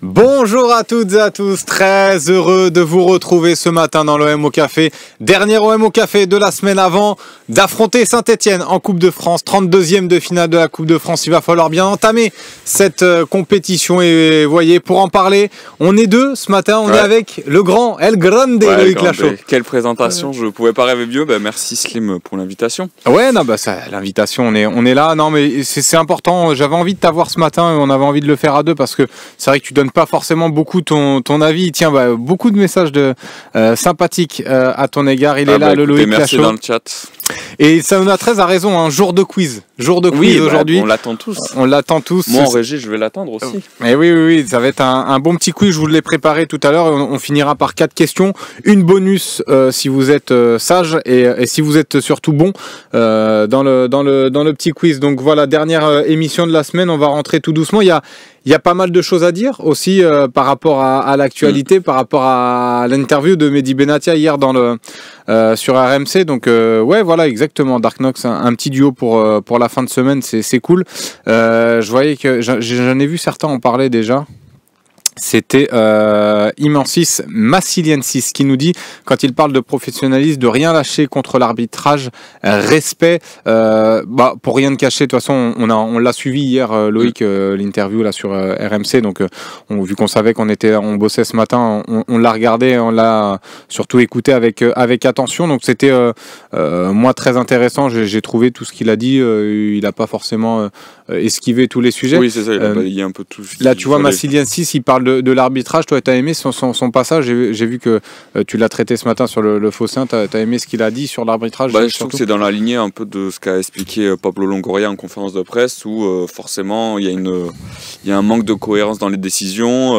Bonjour à toutes et à tous, très heureux de vous retrouver ce matin dans l'OM au Café. Dernier OM au Café de la semaine avant d'affronter Saint-Etienne en Coupe de France, 32e de finale de la Coupe de France. Il va falloir bien entamer cette compétition et vous voyez, pour en parler, on est deux ce matin, on est avec le grand El Grande, Loïc Lachaud. Quelle présentation, je ne pouvais pas rêver mieux, merci Slim pour l'invitation. Ouais, non, l'invitation, on est là, non mais c'est important, j'avais envie de t'avoir ce matin, on avait envie de le faire à deux parce que c'est vrai que tu donnes pas forcément beaucoup ton avis. Tiens, beaucoup de messages sympathiques à ton égard. Il est là, le Loïc merci Lachaud. Dans le chat. Et ça nous a très à raison, un jour de quiz. Oui, aujourd'hui. On l'attend tous. On l'attend tous. Moi en régie, je vais l'attendre aussi. Et oui, ça va être un bon petit quiz. Je vous l'ai préparé tout à l'heure. On finira par 4 questions. Une bonus si vous êtes sage et si vous êtes surtout bon dans le petit quiz. Donc voilà, dernière émission de la semaine. On va rentrer tout doucement. Il y a pas mal de choses à dire aussi par rapport à l'actualité, par rapport à l'interview de Mehdi Benatia hier sur RMC. Donc ouais, voilà, exactement. Dark Knox, un petit duo pour la fin de semaine, c'est cool. Je voyais que j'en ai vu certains en parler déjà. C'était Immensis Massiliensis qui nous dit, quand il parle de professionnalisme, de rien lâcher contre l'arbitrage, respect, pour rien de cacher. De toute façon, on l'a suivi hier, Loïc, l'interview là sur RMC. Donc, vu qu'on savait on bossait ce matin, on l'a regardé, on l'a surtout écouté avec attention. Donc, c'était moi très intéressant. J'ai trouvé tout ce qu'il a dit. Il n'a pas forcément esquivé tous les sujets. Oui, c'est ça. Il a balayé un peu tout. Là, tu vois, Massiliensis, il parle de l'arbitrage. Toi, tu as aimé son passage. J'ai vu que tu l'as traité ce matin sur le Fossin. Tu as aimé ce qu'il a dit sur l'arbitrage? Je trouve que c'est dans la lignée un peu de ce qu'a expliqué Pablo Longoria en conférence de presse, où forcément il y a un manque de cohérence dans les décisions.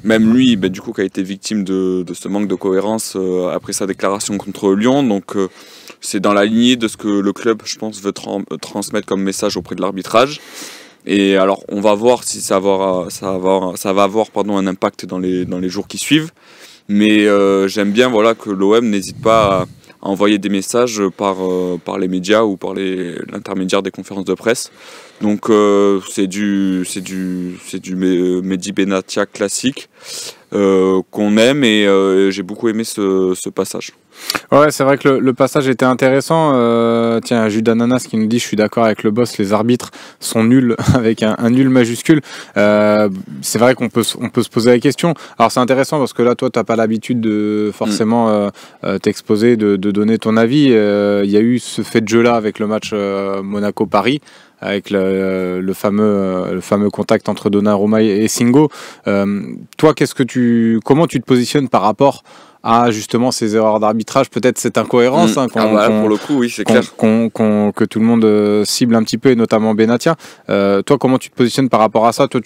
Même lui, du coup, qui a été victime de ce manque de cohérence après sa déclaration contre Lyon. Donc c'est dans la lignée de ce que le club, je pense, veut transmettre comme message auprès de l'arbitrage. Et alors, on va voir si ça va avoir un impact dans les jours qui suivent. Mais j'aime bien que l'OM n'hésite pas à envoyer des messages par les médias ou par l'intermédiaire des conférences de presse. Donc c'est du Mehdi Benatia classique qu'on aime et j'ai beaucoup aimé ce passage. Ouais, c'est vrai que le passage était intéressant. Tiens, Jude Ananas qui nous dit: je suis d'accord avec le boss, les arbitres sont nuls avec un nul majuscule. C'est vrai qu'on peut se poser la question. Alors c'est intéressant parce que là, toi, t'as pas l'habitude de forcément t'exposer, de donner ton avis. Il y a eu ce fait de jeu là avec le match Monaco-Paris, avec le fameux contact entre Donnarumma et Singo. Toi, comment tu te positionnes par rapport à justement ces erreurs d'arbitrage, peut-être cette incohérence pour le coup, oui, c'est clair. Que tout le monde cible un petit peu, et notamment Benatia. Toi, comment tu te positionnes par rapport à ça? Toi,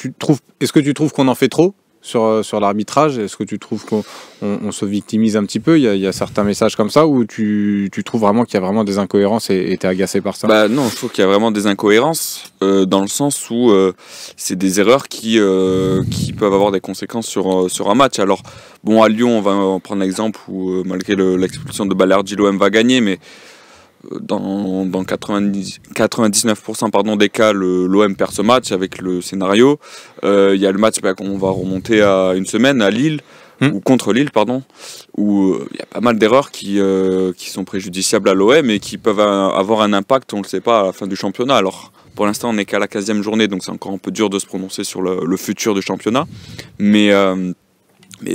est-ce que tu trouves qu'on en fait trop sur l'arbitrage? Est-ce que tu trouves qu'on se victimise un petit peu? Il y a certains messages comme ça, ou tu trouves vraiment qu'il y a vraiment des incohérences et tu es agacé par ça? Non, je trouve qu'il y a vraiment des incohérences dans le sens où c'est des erreurs qui peuvent avoir des conséquences sur un match. Alors, bon, à Lyon, on va en prendre l'exemple où malgré l'expulsion de Balerdi, l'OM va gagner, mais dans 99% des cas, l'OM perd ce match avec le scénario. Il y a le match qu'on va remonter à une semaine à Lille, ou contre Lille, où il y a pas mal d'erreurs qui sont préjudiciables à l'OM et qui peuvent avoir un impact, on ne le sait pas, à la fin du championnat. Alors, pour l'instant, on n'est qu'à la 15e journée, donc c'est encore un peu dur de se prononcer sur le futur du championnat. Mais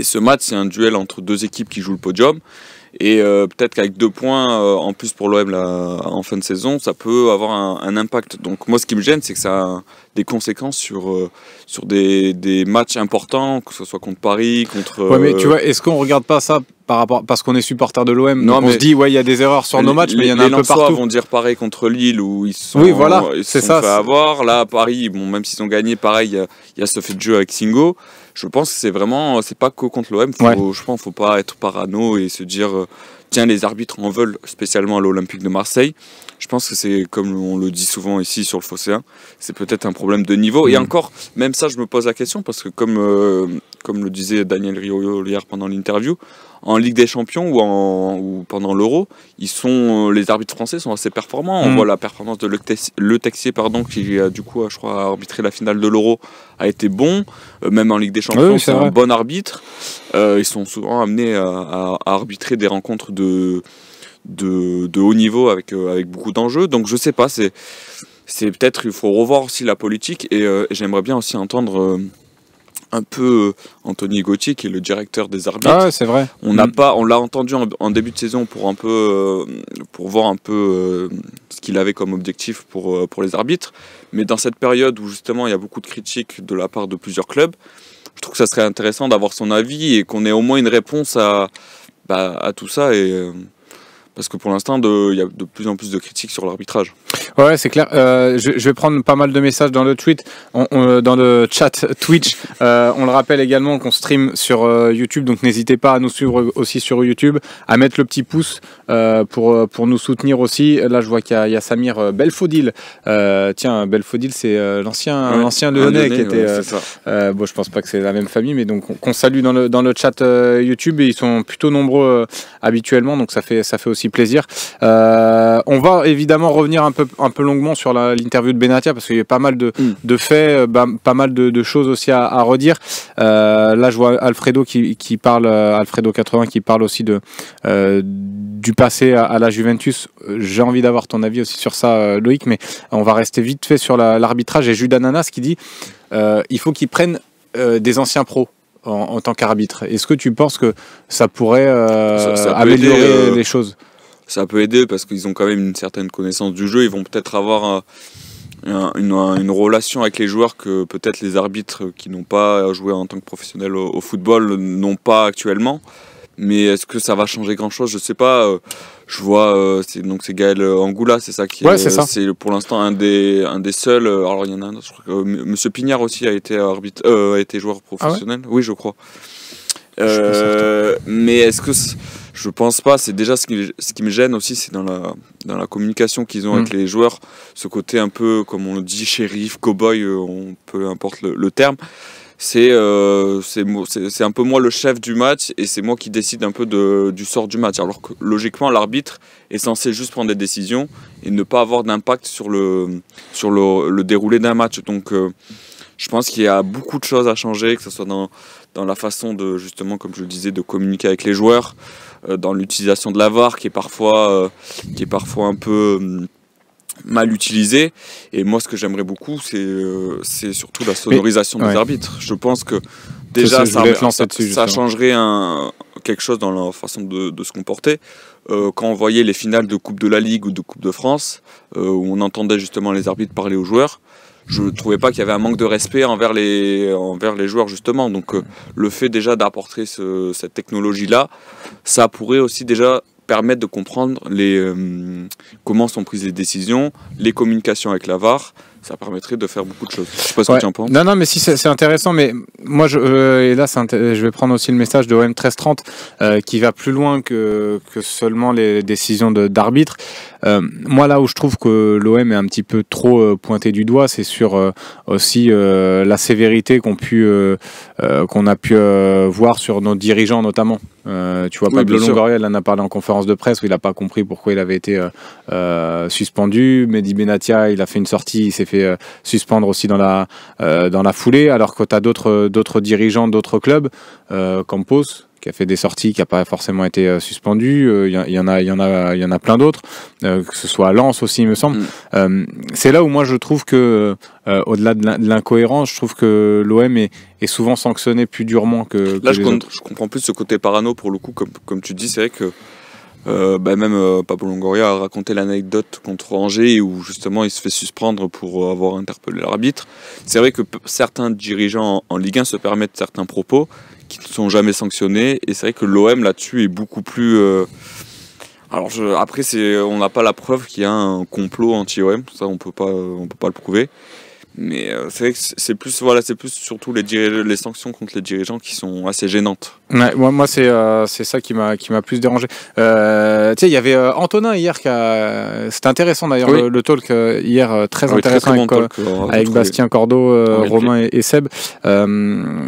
ce match, c'est un duel entre deux équipes qui jouent le podium. Et peut-être qu'avec 2 points en plus pour l'OM en fin de saison, ça peut avoir un impact. Donc moi, ce qui me gêne, c'est que ça a des conséquences sur des matchs importants, que ce soit contre Paris, contre... Ouais, mais tu vois, est-ce qu'on regarde pas ça parce qu'on est supporter de l'OM? On se dit, ouais, il y a des erreurs sur nos matchs, mais il y en a un peu partout. Les Lensois vont dire pareil contre Lille, où ils se sont fait avoir. Là, à Paris, même s'ils ont gagné, pareil, il y a ce fait de jeu avec Singo. Je pense que c'est pas que contre l'OM. Je pense qu'il ne faut pas être parano et se dire tiens, les arbitres en veulent, spécialement à l'Olympique de Marseille. Je pense que c'est, comme on le dit souvent ici sur le Phocéen, c'est peut-être un problème de niveau. Et encore, même ça, je me pose la question, parce que comme comme le disait Daniel Riolo hier pendant l'interview, en Ligue des Champions ou pendant l'Euro, les arbitres français sont assez performants. On voit la performance de Le Texier, qui du coup, je crois, a arbitré la finale de l'Euro, a été bon. Même en Ligue des Champions, c'est un bon arbitre. Ils sont souvent amenés à arbitrer des rencontres de haut niveau avec beaucoup d'enjeux. Donc je sais pas, c'est peut-être, il faut revoir aussi la politique et j'aimerais bien aussi entendre un peu Anthony Gauthier, qui est le directeur des arbitres. Ah ouais, c'est vrai. On l'a entendu en début de saison pour voir un peu ce qu'il avait comme objectif pour les arbitres. Mais dans cette période où justement il y a beaucoup de critiques de la part de plusieurs clubs, je trouve que ça serait intéressant d'avoir son avis et qu'on ait au moins une réponse à tout ça. Parce que pour l'instant, il y a de plus en plus de critiques sur l'arbitrage. Ouais, c'est clair. Je vais prendre pas mal de messages dans le tweet, dans le chat Twitch. On le rappelle également qu'on stream sur YouTube, donc n'hésitez pas à nous suivre aussi sur YouTube, à mettre le petit pouce pour nous soutenir aussi. Là, je vois qu'il y a Samir Belfodil. Tiens, Belfodil, c'est l'ancien Lyonnais qui était. Bon, je pense pas que c'est la même famille, mais donc qu'on salue dans le chat YouTube, et ils sont plutôt nombreux habituellement, donc ça fait aussi plaisir. On va évidemment revenir un peu longuement sur l'interview de Benatia, parce qu'il y a pas mal de faits, pas mal de choses aussi à redire. Là, je vois Alfredo qui parle, Alfredo 80 qui parle aussi du passé à la Juventus. J'ai envie d'avoir ton avis aussi sur ça, Loïc, mais on va rester vite fait sur l'arbitrage. Et Jude Ananas qui dit il faut qu'ils prennent des anciens pros en tant qu'arbitre. Est-ce que tu penses que ça pourrait améliorer les choses ? Ça peut aider parce qu'ils ont quand même une certaine connaissance du jeu. Ils vont peut-être avoir une relation avec les joueurs que peut-être les arbitres qui n'ont pas joué en tant que professionnels au football n'ont pas actuellement. Mais est-ce que ça va changer grand-chose ? Je sais pas. Je vois, c'est Gaël Angoula, c'est ça qui c'est ça. C'est pour l'instant un des seuls. Alors il y en a un autre. Je crois que Monsieur Pignard aussi a été joueur professionnel. Ah ouais, oui, je crois. Mais est-ce que je pense pas, c'est déjà ce qui me gêne aussi, c'est dans la communication qu'ils ont avec les joueurs, ce côté un peu, comme on le dit, shérif, cow-boy, peu importe le terme. C'est un peu moi le chef du match et c'est moi qui décide un peu du sort du match. Alors que logiquement, l'arbitre est censé juste prendre des décisions et ne pas avoir d'impact sur le déroulé d'un match. Donc je pense qu'il y a beaucoup de choses à changer, que ce soit dans la façon de, justement, comme je le disais, de communiquer avec les joueurs, dans l'utilisation de la VAR qui est parfois un peu mal utilisée. Et moi, ce que j'aimerais beaucoup, c'est surtout la sonorisation des arbitres. Je pense que déjà, ça changerait quelque chose dans leur façon de se comporter. Quand on voyait les finales de Coupe de la Ligue ou de Coupe de France, où on entendait justement les arbitres parler aux joueurs, je ne trouvais pas qu'il y avait un manque de respect envers les joueurs, justement. Donc le fait déjà d'apporter cette technologie-là, ça pourrait aussi déjà permettre de comprendre comment sont prises les décisions, les communications avec la VAR. Ça permettrait de faire beaucoup de choses. Je sais pas ce que tu en penses. Non, mais si c'est intéressant, mais moi, et là, je vais prendre aussi le message de OM 1330 qui va plus loin que seulement les décisions d'arbitre. Moi, là où je trouve que l'OM est un petit peu trop pointé du doigt, c'est sur aussi la sévérité qu'on a pu voir sur nos dirigeants notamment. Tu vois, Pablo Longoria, il en a parlé en conférence de presse où il n'a pas compris pourquoi il avait été suspendu. Mehdi Benatia, il a fait une sortie, il s'est fait suspendre aussi dans la foulée, alors que tu as d'autres dirigeants d'autres clubs, Campos, qui a fait des sorties, qui n'a pas forcément été suspendu. Il y en a plein d'autres, que ce soit à Lens aussi, il me semble. C'est là où moi je trouve que, au-delà de l'incohérence, je trouve que l'OM est souvent sanctionné plus durement que là, les autres. Je comprends plus ce côté parano pour le coup, comme tu dis, c'est vrai que même Pablo Longoria a raconté l'anecdote contre Angers où justement il se fait suspendre pour avoir interpellé l'arbitre. C'est vrai que certains dirigeants en Ligue 1 se permettent certains propos qui ne sont jamais sanctionnés, et c'est vrai que l'OM là-dessus est beaucoup plus... Alors après, on n'a pas la preuve qu'il y a un complot anti-OM, ça on peut pas le prouver, Mais c'est vrai que c'est plus, voilà, c'est plus surtout les sanctions contre les dirigeants qui sont assez gênantes. Ouais, moi c'est ça qui m'a plus dérangé. Tu sais, il y avait Antonin hier c'était intéressant d'ailleurs, oui. le talk hier, très intéressant très bon talk, avec Bastien Cordeau, Romain et Seb.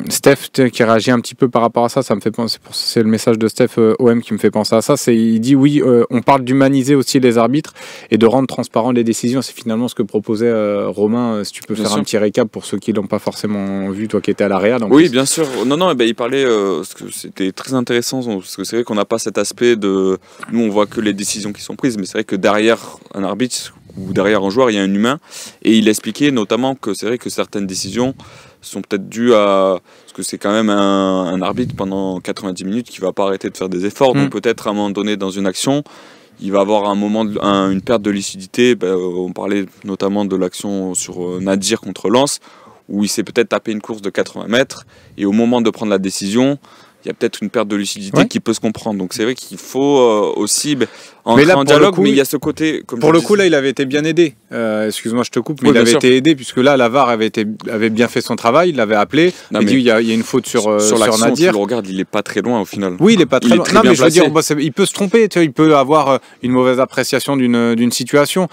Steph qui réagit un petit peu par rapport à ça, ça me fait penser, c'est le message de Steph OM qui me fait penser à ça. Il dit oui, on parle d'humaniser aussi les arbitres et de rendre transparent les décisions. C'est finalement ce que proposait Romain. Si tu peux faire un petit récap pour ceux qui l'ont pas forcément vu, toi qui étais à la Real. Oui, bien sûr. Non, il parlait, parce que c'était très intéressant, parce que c'est vrai qu'on n'a pas cet aspect de... Nous, on voit que les décisions qui sont prises, mais c'est vrai que derrière un arbitre ou derrière un joueur, il y a un humain. Et il expliquait notamment que c'est vrai que certaines décisions sont peut-être dues à... Parce que c'est quand même un arbitre pendant 90 minutes qui ne va pas arrêter de faire des efforts. Donc peut-être à un moment donné dans une action, il va avoir une perte de lucidité. On parlait notamment de l'action sur Nadir contre Lens, où il s'est peut-être tapé une course de 80 mètres, et au moment de prendre la décision, il y a peut-être une perte de lucidité qui peut se comprendre. Donc c'est vrai qu'il faut aussi entrer en dialogue, mais il y a ce côté... Pour le coup, là, il avait été bien aidé. Excuse-moi, je te coupe, mais il avait été aidé, puisque là, la VAR avait bien fait son travail, il l'avait appelé, il dit il y a une faute sur l'action, Nadir. Tu le regardes, il n'est pas très loin au final. Oui, il n'est pas très loin. Non, mais je veux dire, il peut se tromper, tu vois, il peut avoir une mauvaise appréciation d'une situation.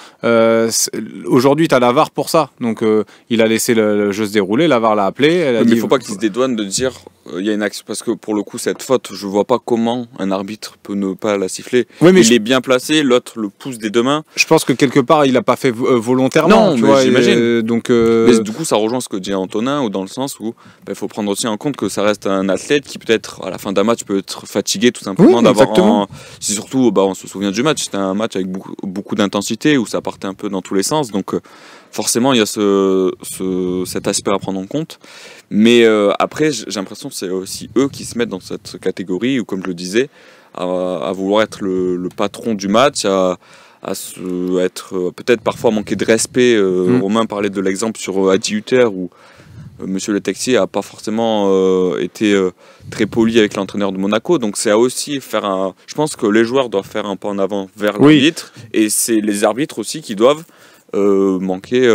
Aujourd'hui, tu as la VAR pour ça. Donc, il a laissé le jeu se dérouler, la VAR l'a appelé. Mais il ne faut pas qu'il se dédouane de dire il y a une action, parce que pour le coup, cette faute, je ne vois pas comment un arbitre peut ne pas la siffler. Oui, mais il est bien placé, l'autre le pousse des deux mains. Je pense que quelque part, il n'a pas fait volontairement. Non, tu vois, j'imagine. Mais du coup, ça rejoint ce que dit Antonin, ou dans le sens où il faut prendre aussi en compte que ça reste un athlète qui peut-être, à la fin d'un match, peut être fatigué tout simplement d'avoir... C'est surtout, on se souvient du match, c'était un match avec beaucoup d'intensité, où ça partait un peu dans tous les sens. Donc forcément, il y a cet aspect à prendre en compte. Mais après, j'ai l'impression que c'est aussi eux qui se mettent dans cette catégorie, où, comme je le disais, à vouloir être le patron du match, à être peut-être parfois manquer de respect. Romain parlait de l'exemple sur Adi Hutter, où Monsieur Le Texier n'a pas forcément été très poli avec l'entraîneur de Monaco. Donc c'est à aussi faire je pense que les joueurs doivent faire un pas en avant vers l'arbitre, et c'est les arbitres aussi qui doivent montrer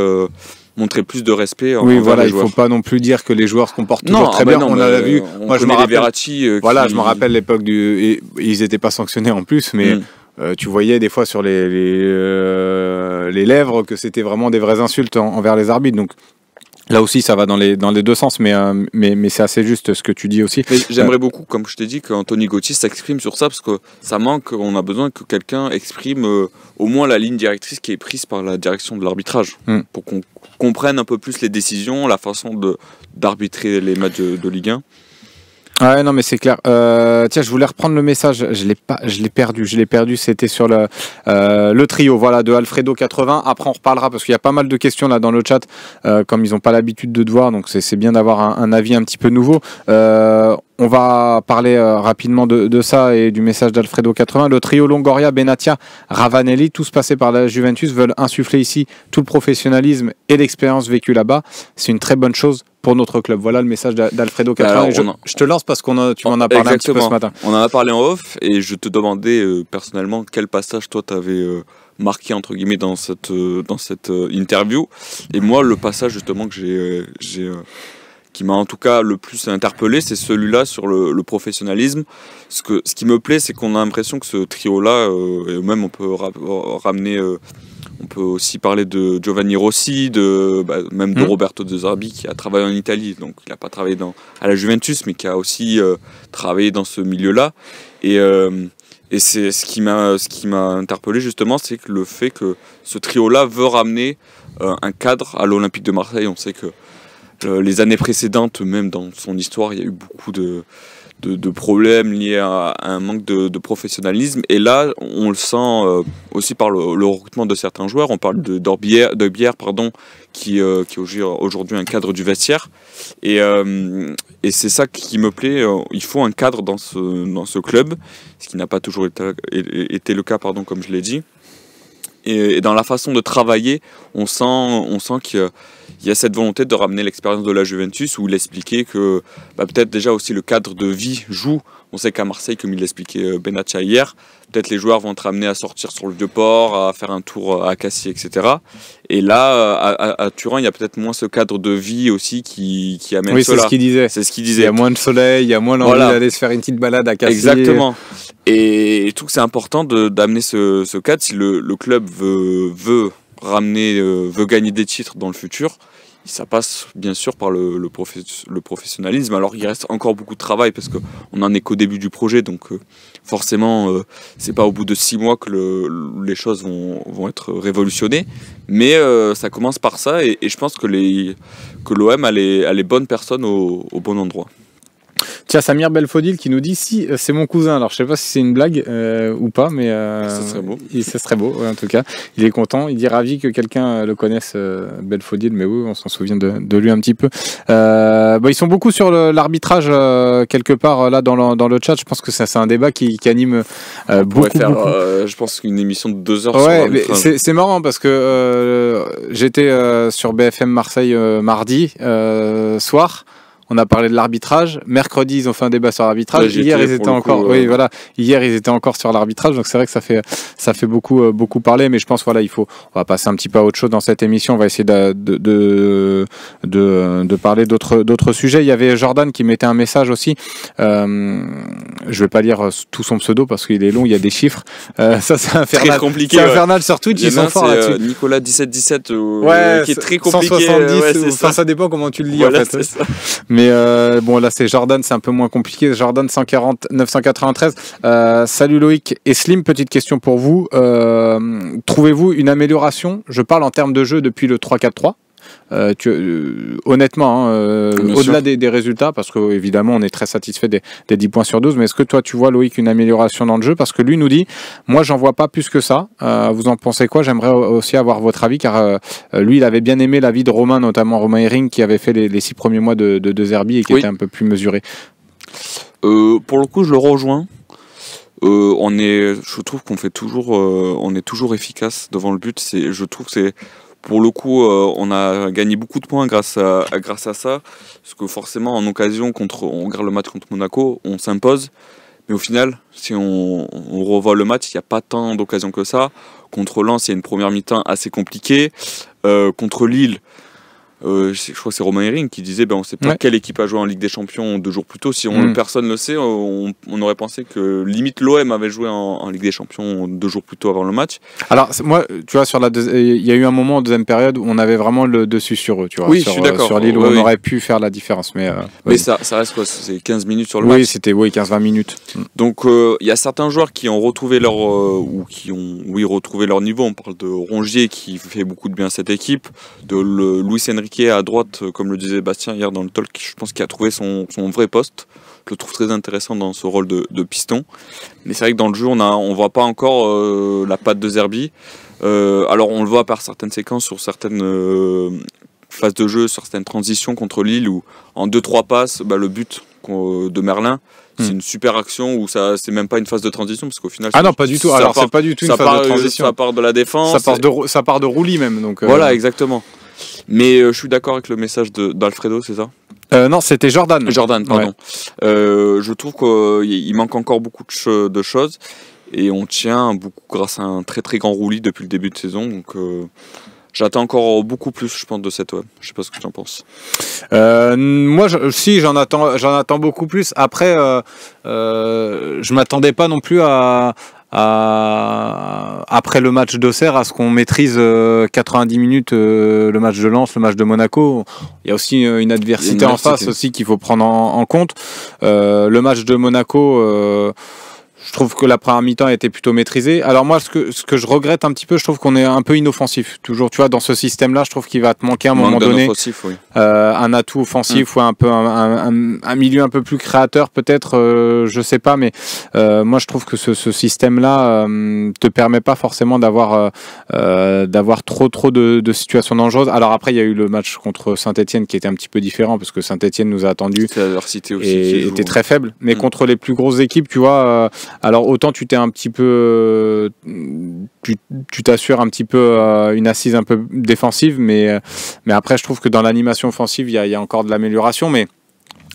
plus de respect. Oui, voilà, il ne faut pas non plus dire que les joueurs se comportent toujours très bien. On l'a vu. Moi, je me rappelle Verratti. Je me rappelle l'époque et ils n'étaient pas sanctionnés en plus, mais tu voyais des fois sur les lèvres que c'était vraiment des vraies insultes envers les arbitres. Donc là aussi, ça va dans les deux sens, mais c'est assez juste ce que tu dis aussi. J'aimerais beaucoup, comme je t'ai dit, qu'Anthony Gauthier s'exprime sur ça, parce que ça manque, on a besoin que quelqu'un exprime au moins la ligne directrice qui est prise par la direction de l'arbitrage, pour qu'on comprenne un peu plus les décisions, la façon d'arbitrer les matchs de Ligue 1. Ouais, non, mais c'est clair. Tiens, je voulais reprendre le message. Je l'ai perdu. C'était sur le trio, voilà, de Alfredo 80. Après, on reparlera parce qu'il y a pas mal de questions là dans le chat, comme ils n'ont pas l'habitude de te voir, donc c'est bien d'avoir un avis un petit peu nouveau. On va parler rapidement de ça et du message d'Alfredo 80. Le trio Longoria, Benatia, Ravanelli, tous passés par la Juventus, veulent insuffler ici tout le professionnalisme et l'expérience vécue là-bas. C'est une très bonne chose pour notre club. Voilà le message d'Alfredo 80. Alors, je te lance parce tu m'en as parlé un petit peu ce matin. On en a parlé en off, et je te demandais personnellement quel passage toi t'avais marqué entre guillemets dans cette interview. Et moi, le passage justement que qui m'a en tout cas le plus interpellé, c'est celui-là sur le professionnalisme. Ce qui me plaît, c'est qu'on a l'impression que ce trio-là, et même on peut ramener... on peut aussi parler de Giovanni Rossi, même de Roberto De Zerbi, qui a travaillé en Italie. Donc il n'a pas travaillé à la Juventus, mais qui a aussi travaillé dans ce milieu-là. Et c'est ce qui m'a interpellé justement, c'est que le fait que ce trio-là veut ramener un cadre à l'Olympique de Marseille. On sait que les années précédentes, même dans son histoire, il y a eu beaucoup de problèmes liés à un manque de professionnalisme. Et là, on le sent aussi par le recrutement de certains joueurs. On parle de Bière, qui est aujourd'hui un cadre du vestiaire. Et c'est ça qui me plaît. Il faut un cadre dans ce club, ce qui n'a pas toujours été le cas, comme je l'ai dit. Et dans la façon de travailler, on sent qu'il y a cette volonté de ramener l'expérience de la Juventus, où il expliquait que peut-être déjà aussi le cadre de vie joue. On sait qu'à Marseille, comme il l'expliquait Benatia hier, peut-être les joueurs vont être amenés à sortir sur le Vieux-Port, à faire un tour à Cassis, etc. Et là, à Turin, il y a peut-être moins ce cadre de vie aussi qui amène oui, cela. c'est ce qu'il disait. C'est ce qu'il disait. Il y a moins de soleil, il y a moins l'envie d'aller se faire une petite balade à Cassis. Exactement. Et je trouve que c'est important d'amener ce cadre. Si le club veut gagner des titres dans le futur, ça passe bien sûr par le professionnalisme. Alors il reste encore beaucoup de travail parce qu'on n'en est qu'au début du projet, donc forcément c'est pas au bout de 6 mois que les choses vont être révolutionnées, mais ça commence par ça et je pense que l'OM a les bonnes personnes au bon endroit. Tiens, Samir Belfodil qui nous dit si c'est mon cousin. Alors je sais pas si c'est une blague ou pas, mais ça serait beau. Ça serait beau, ouais, en tout cas. Il est content. Il dit ravi que quelqu'un le connaisse, Belfodil. Mais oui, on s'en souvient de lui un petit peu. Ils sont beaucoup sur l'arbitrage quelque part là dans le chat. Je pense que c'est un débat qui anime beaucoup. Je pense qu'une émission de 2 heures. Ouais, mais c'est marrant parce que j'étais sur BFM Marseille mardi soir. On a parlé de l'arbitrage. Mercredi, ils ont fait un débat sur l'arbitrage. Hier, ils étaient encore. Oui, voilà. Hier, ils étaient encore sur l'arbitrage. Donc c'est vrai que ça fait beaucoup parler. Mais je pense, voilà, on va passer un petit peu à autre chose dans cette émission. On va essayer de parler d'autres sujets. Il y avait Jordan qui mettait un message aussi. Je vais pas lire tout son pseudo parce qu'il est long. Il y a des chiffres. Ça, c'est infernal. Très compliqué. C'est infernal sur Twitch. Ils sont forts là-dessus. Nicolas 1717 qui est très compliqué. 170. Ça dépend comment tu le lis, voilà, en fait. C'est ça. Mais bon, là c'est Jordan, c'est un peu moins compliqué. Jordan 993. Salut Loïc et Slim, petite question pour vous. Trouvez-vous une amélioration? Je parle en termes de jeu depuis le 3-4-3. Honnêtement, au-delà des résultats, parce que évidemment on est très satisfait des 10 points sur 12, mais est-ce que toi tu vois, Loïc, une amélioration dans le jeu? Parce que lui nous dit, moi j'en vois pas plus que ça. Vous en pensez quoi? J'aimerais aussi avoir votre avis, car lui il avait bien aimé l'avis de Romain, notamment Romain Hering, qui avait fait les 6 premiers mois de Zerbi et qui était un peu plus mesuré. Pour le coup, je le rejoins. Je trouve qu'on fait toujours, on est toujours efficace devant le but. Je trouve que c'est pour le coup, on a gagné beaucoup de points grâce à ça, parce que forcément en occasion, on regarde le match contre Monaco, on s'impose, mais au final, si on revoit le match, il n'y a pas tant d'occasions que ça. Contre Lens, il y a une première mi-temps assez compliquée. Contre Lille, je crois que c'est Romain Hering qui disait on ne sait pas quelle équipe a joué en Ligue des Champions 2 jours plus tôt. Si personne ne le sait, on aurait pensé que limite l'OM avait joué en Ligue des Champions 2 jours plus tôt avant le match. Alors moi, tu vois, il y a eu un moment en deuxième période où on avait vraiment le dessus sur eux, tu vois, oui, je suis d'accord. Sur Lille où on aurait pu faire la différence. Mais ça reste quoi, c'est 15 minutes sur le match. Oui, c'était 15-20 minutes. Donc il y a certains joueurs qui ont retrouvé retrouvé leur niveau. On parle de Rongier qui fait beaucoup de bien à cette équipe, de Luis Enrique à droite, comme le disait Bastien hier dans le talk, je pense qu'il a trouvé son vrai poste. Je le trouve très intéressant dans ce rôle de piston. Mais c'est vrai que dans le jeu, on voit pas encore la patte de Zerbi. Alors on le voit par certaines séquences, sur certaines phases de jeu, sur certaines transitions contre Lille, où en 2-3 passes, le but de Merlin, c'est une super action où c'est même pas une phase de transition, parce qu'au final... Ah non, pas du tout. Alors c'est pas du tout une phase de transition. Ça part de la défense. Ça part de roulis même. Donc, voilà, exactement. Mais je suis d'accord avec le message d'Alfredo, c'est ça? Non, c'était Jordan. Jordan, pardon. Ouais. Je trouve qu'il manque encore beaucoup de choses, et on tient beaucoup grâce à un très très grand roulis depuis le début de saison. Donc j'attends encore beaucoup plus, je pense, de cette web. Je sais pas ce que tu en penses. Moi, j'en attends beaucoup plus. Après, je m'attendais pas non plus après le match d'Auxerre, à ce qu'on maîtrise 90 minutes le match de Lens, le match de Monaco. Il y a aussi une adversité en face aussi qu'il faut prendre en compte. Le match de Monaco, je trouve que la première mi-temps a été plutôt maîtrisée. Alors moi, ce que je regrette un petit peu, je trouve qu'on est un peu inoffensif. Toujours, tu vois, dans ce système-là, je trouve qu'il va te manquer à un moment donné un atout offensif ou un peu un milieu un peu plus créateur, peut-être. Je sais pas, mais moi, je trouve que ce système-là te permet pas forcément d'avoir trop de situations dangereuses. Alors après, il y a eu le match contre Saint-Etienne qui était un petit peu différent, parce que Saint-Etienne nous a attendu et était très faible. Mais contre les plus grosses équipes, tu vois. Alors autant tu t'es un petit peu, tu t'assures un petit peu une assise un peu défensive, mais après je trouve que dans l'animation offensive il y a encore de l'amélioration, mais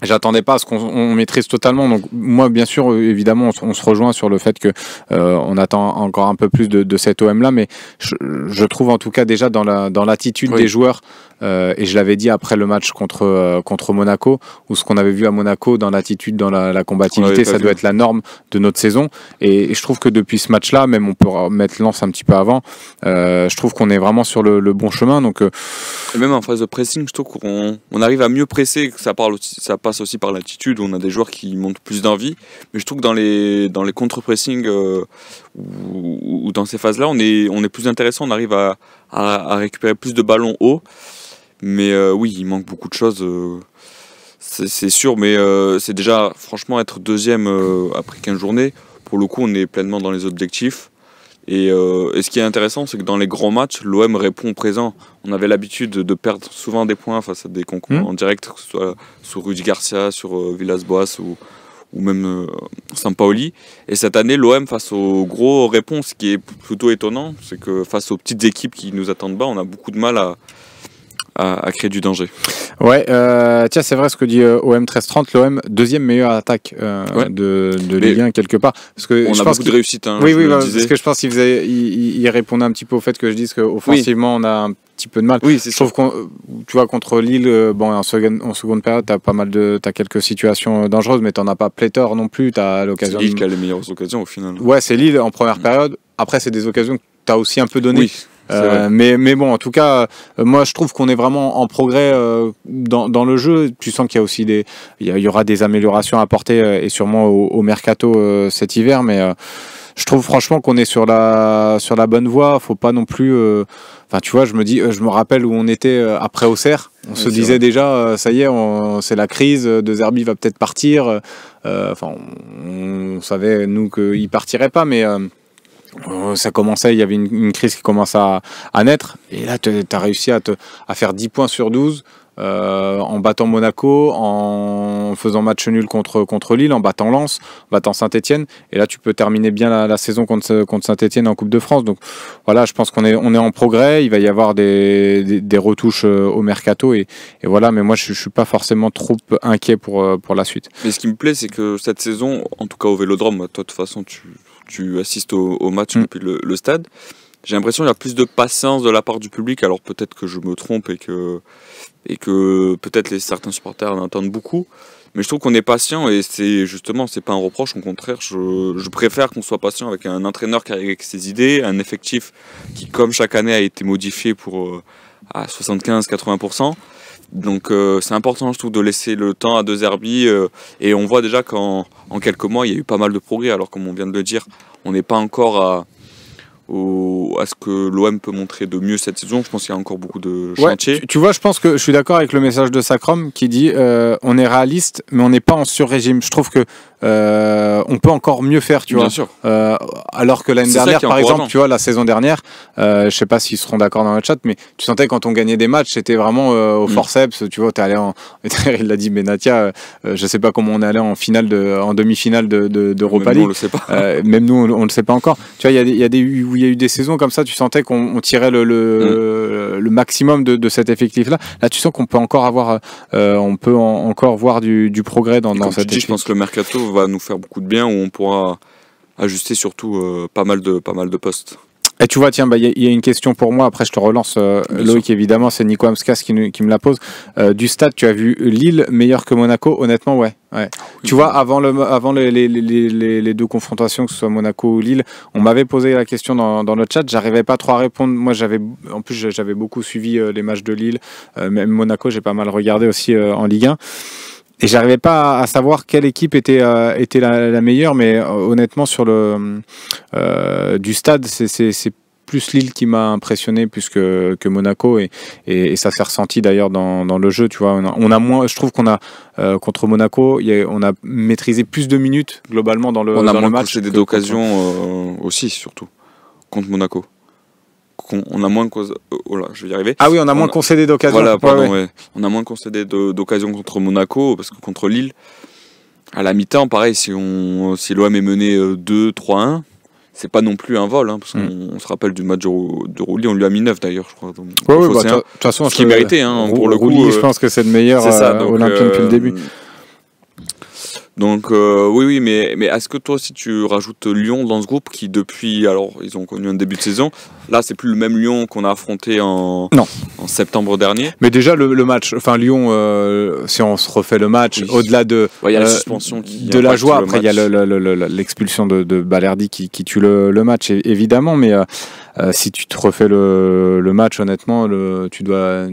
J'attendais pas à ce qu'on maîtrise totalement. Donc moi, bien sûr, évidemment, on se rejoint sur le fait que on attend encore un peu plus de cet OM là, mais je trouve en tout cas déjà dans l'attitude des joueurs. Et je l'avais dit après le match contre Monaco, où ce qu'on avait vu à Monaco dans l'attitude, dans la combativité, ça doit être la norme de notre saison. Et je trouve que depuis ce match-là, même on peut remettre Lens un petit peu avant, je trouve qu'on est vraiment sur le bon chemin. Donc, et même en phase de pressing, je trouve qu'on arrive à mieux presser, que ça passe aussi par l'attitude, où on a des joueurs qui montrent plus d'envie. Mais je trouve que dans les contre-pressing ou dans ces phases-là, on est plus intéressant, on arrive à récupérer plus de ballons hauts. Mais oui, il manque beaucoup de choses, c'est sûr, mais c'est déjà, franchement, être deuxième après 15 journées, pour le coup, on est pleinement dans les objectifs. Et ce qui est intéressant, c'est que dans les grands matchs, l'OM répond présent. On avait l'habitude de perdre souvent des points face à des concurrents en direct, que ce soit sur Rudy Garcia, sur Villas-Boas ou même Sampaoli. Et cette année, l'OM, face aux gros, répond. Ce qui est plutôt étonnant, c'est que face aux petites équipes qui nous attendent bas, on a beaucoup de mal à créer du danger. Ouais, tiens, c'est vrai ce que dit OM 1330, l'OM deuxième meilleure attaque de Ligue 1 quelque part. Parce que on a beaucoup de réussite. Hein, oui, parce que je pense qu'il répondait un petit peu au fait que je dise qu'offensivement on a un petit peu de mal. Oui, c'est je trouve tu vois, contre Lille, en seconde période, t'as quelques situations dangereuses, mais t'en as pas pléthore non plus. T'as l'occasion. C'est Lille qui a les meilleures occasions au final. Ouais, c'est Lille en première période. Après, c'est des occasions que t'as aussi un peu données. Oui. Mais bon, en tout cas, moi je trouve qu'on est vraiment en progrès dans le jeu. Tu sens qu'il y a aussi il y aura des améliorations à apporter et sûrement au mercato cet hiver. Mais je trouve franchement qu'on est sur la bonne voie. Faut pas non plus. Enfin, tu vois, je me rappelle où on était après Auxerre. On se disait déjà, ça y est, c'est la crise. De Zerbi va peut-être partir. Enfin, on savait nous qu'il partirait pas, mais ça commençait, il y avait une crise qui commence à naître, et là tu as réussi à faire 10 points sur 12 en battant Monaco, en faisant match nul contre Lille, en battant Lens, en battant Saint-Etienne, et là tu peux terminer bien la saison contre Saint-Etienne en Coupe de France. Donc voilà, je pense qu'on est en progrès. Il va y avoir des retouches au mercato, et voilà, mais moi je suis pas forcément trop inquiet pour la suite. Mais ce qui me plaît, c'est que cette saison, en tout cas au Vélodrome, toi de toute façon tu assistes au match depuis le stade. J'ai l'impression qu'il y a plus de patience de la part du public. Alors peut-être que je me trompe et que peut-être certains supporters en attendent beaucoup. Mais je trouve qu'on est patient, et c'est pas un reproche. Au contraire, je préfère qu'on soit patient avec un entraîneur qui arrive avec ses idées, un effectif qui, comme chaque année, a été modifié à 75-80%. Donc c'est important, je trouve, de laisser le temps à De Zerbi, et on voit déjà qu'en quelques mois il y a eu pas mal de progrès. Alors comme on vient de le dire, on n'est pas encore à ce que l'OM peut montrer de mieux cette saison. Je pense qu'il y a encore beaucoup de chantiers. Tu vois, je pense que je suis d'accord avec le message de Sacrum qui dit on est réaliste, mais on n'est pas en sur-régime. Je trouve que on peut encore mieux faire, tu vois. Bien sûr. Alors que l'année dernière, par exemple, tu vois, la saison dernière, je sais pas s'ils seront d'accord dans le chat, mais tu sentais quand on gagnait des matchs, c'était vraiment au forceps. Tu vois, t'es allé il l'a dit Benatia, je sais pas comment on est allé en demi-finale d'Europa League. On le sait pas. Même nous, on le sait pas encore. Tu vois, il y a eu des saisons comme ça, tu sentais qu'on tirait le maximum de cet effectif-là. Là, tu sens qu'on peut encore avoir, on peut encore voir du progrès dans cet effectif. Je pense que le mercato va nous faire beaucoup de bien, où on pourra ajuster surtout pas mal de postes. Et tu vois, tiens, y a une question pour moi, après je te relance, Loïc, évidemment, c'est Nico Amskas qui me la pose. Du stade, tu as vu Lille meilleur que Monaco? Honnêtement, ouais. Oui, tu vois, avant les deux confrontations, que ce soit Monaco ou Lille, on m'avait posé la question dans le chat, j'arrivais pas trop à répondre. Moi, j'avais beaucoup suivi les matchs de Lille, même Monaco, j'ai pas mal regardé aussi en Ligue 1. Et j'arrivais pas à savoir quelle équipe était la meilleure, mais honnêtement sur du stade, c'est plus Lille qui m'a impressionné plus que Monaco, et ça s'est ressenti d'ailleurs dans le jeu. Tu vois, on a moins, je trouve qu'on a contre Monaco, on a maîtrisé plus de minutes globalement dans le match. On a moins concédé d'occasions aussi, surtout contre Monaco. On a moins je vais y arriver. Ah oui, on a moins concédé d'occasions. Voilà, pardon, ouais. On a moins concédé d'occasions contre Monaco, parce que contre Lille, à la mi-temps, pareil, si l'OM est mené 2-3-1, c'est pas non plus un vol, hein, parce qu'on se rappelle du match de Roulier, on lui a mis 9 d'ailleurs, je crois. De toute façon, ce qu'il méritait, hein, pour le coup. Roulier, je pense que c'est le meilleur Olympien depuis le début. Donc oui, mais est-ce que toi aussi tu rajoutes Lyon dans ce groupe qui depuis, alors ils ont connu un début de saison, là c'est plus le même Lyon qu'on a affronté en septembre dernier. Mais déjà le match, enfin Lyon, si on se refait le match, au-delà de il y a la suspension de la joie, après il y a l'expulsion de Balerdi qui tue le match évidemment, mais si tu te refais le match, honnêtement, tu dois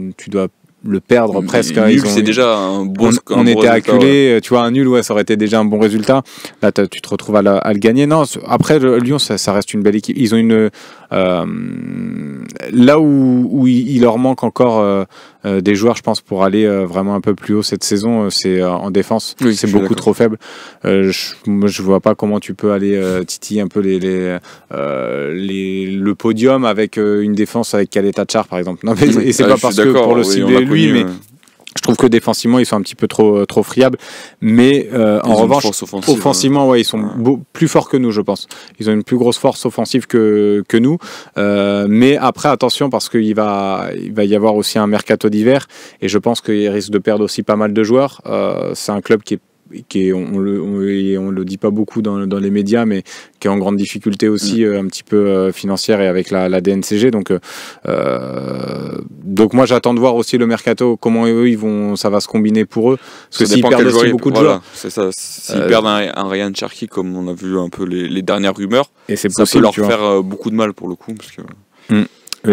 le perdre presque. Nul, c'est déjà un bon résultat. On était acculés, tu vois, un nul, ouais, ça aurait été déjà un bon résultat. Là, tu te retrouves à le gagner. Non, après, Lyon, ça reste une belle équipe. Ils ont une... là où il leur manque encore des joueurs, je pense, pour aller vraiment un peu plus haut cette saison, c'est en défense. Oui, c'est beaucoup trop faible. Moi, je vois pas comment tu peux aller titiller un peu le podium avec une défense avec Caleta Tchar, par exemple. Non, mais, et c'est pas parce que pour le cibler lui, mais je trouve que défensivement ils sont un petit peu trop friables, mais en revanche offensivement, ouais, ils sont plus forts que nous, je pense. Ils ont une plus grosse force offensive que nous, mais après attention, parce qu'il va y avoir aussi un mercato d'hiver et je pense qu'ils risquent de perdre aussi pas mal de joueurs. C'est un club qui est on le dit pas beaucoup dans les médias, mais qui est en grande difficulté aussi, un petit peu financière et avec la DNCG. Donc moi j'attends de voir aussi le mercato, comment eux ça va se combiner pour eux, parce que s'ils perdent aussi beaucoup de joueurs, c'est ça. S'ils perdent un Ryan Cherki, comme on a vu un peu les dernières rumeurs, et ça peut leur faire beaucoup de mal pour le coup, parce que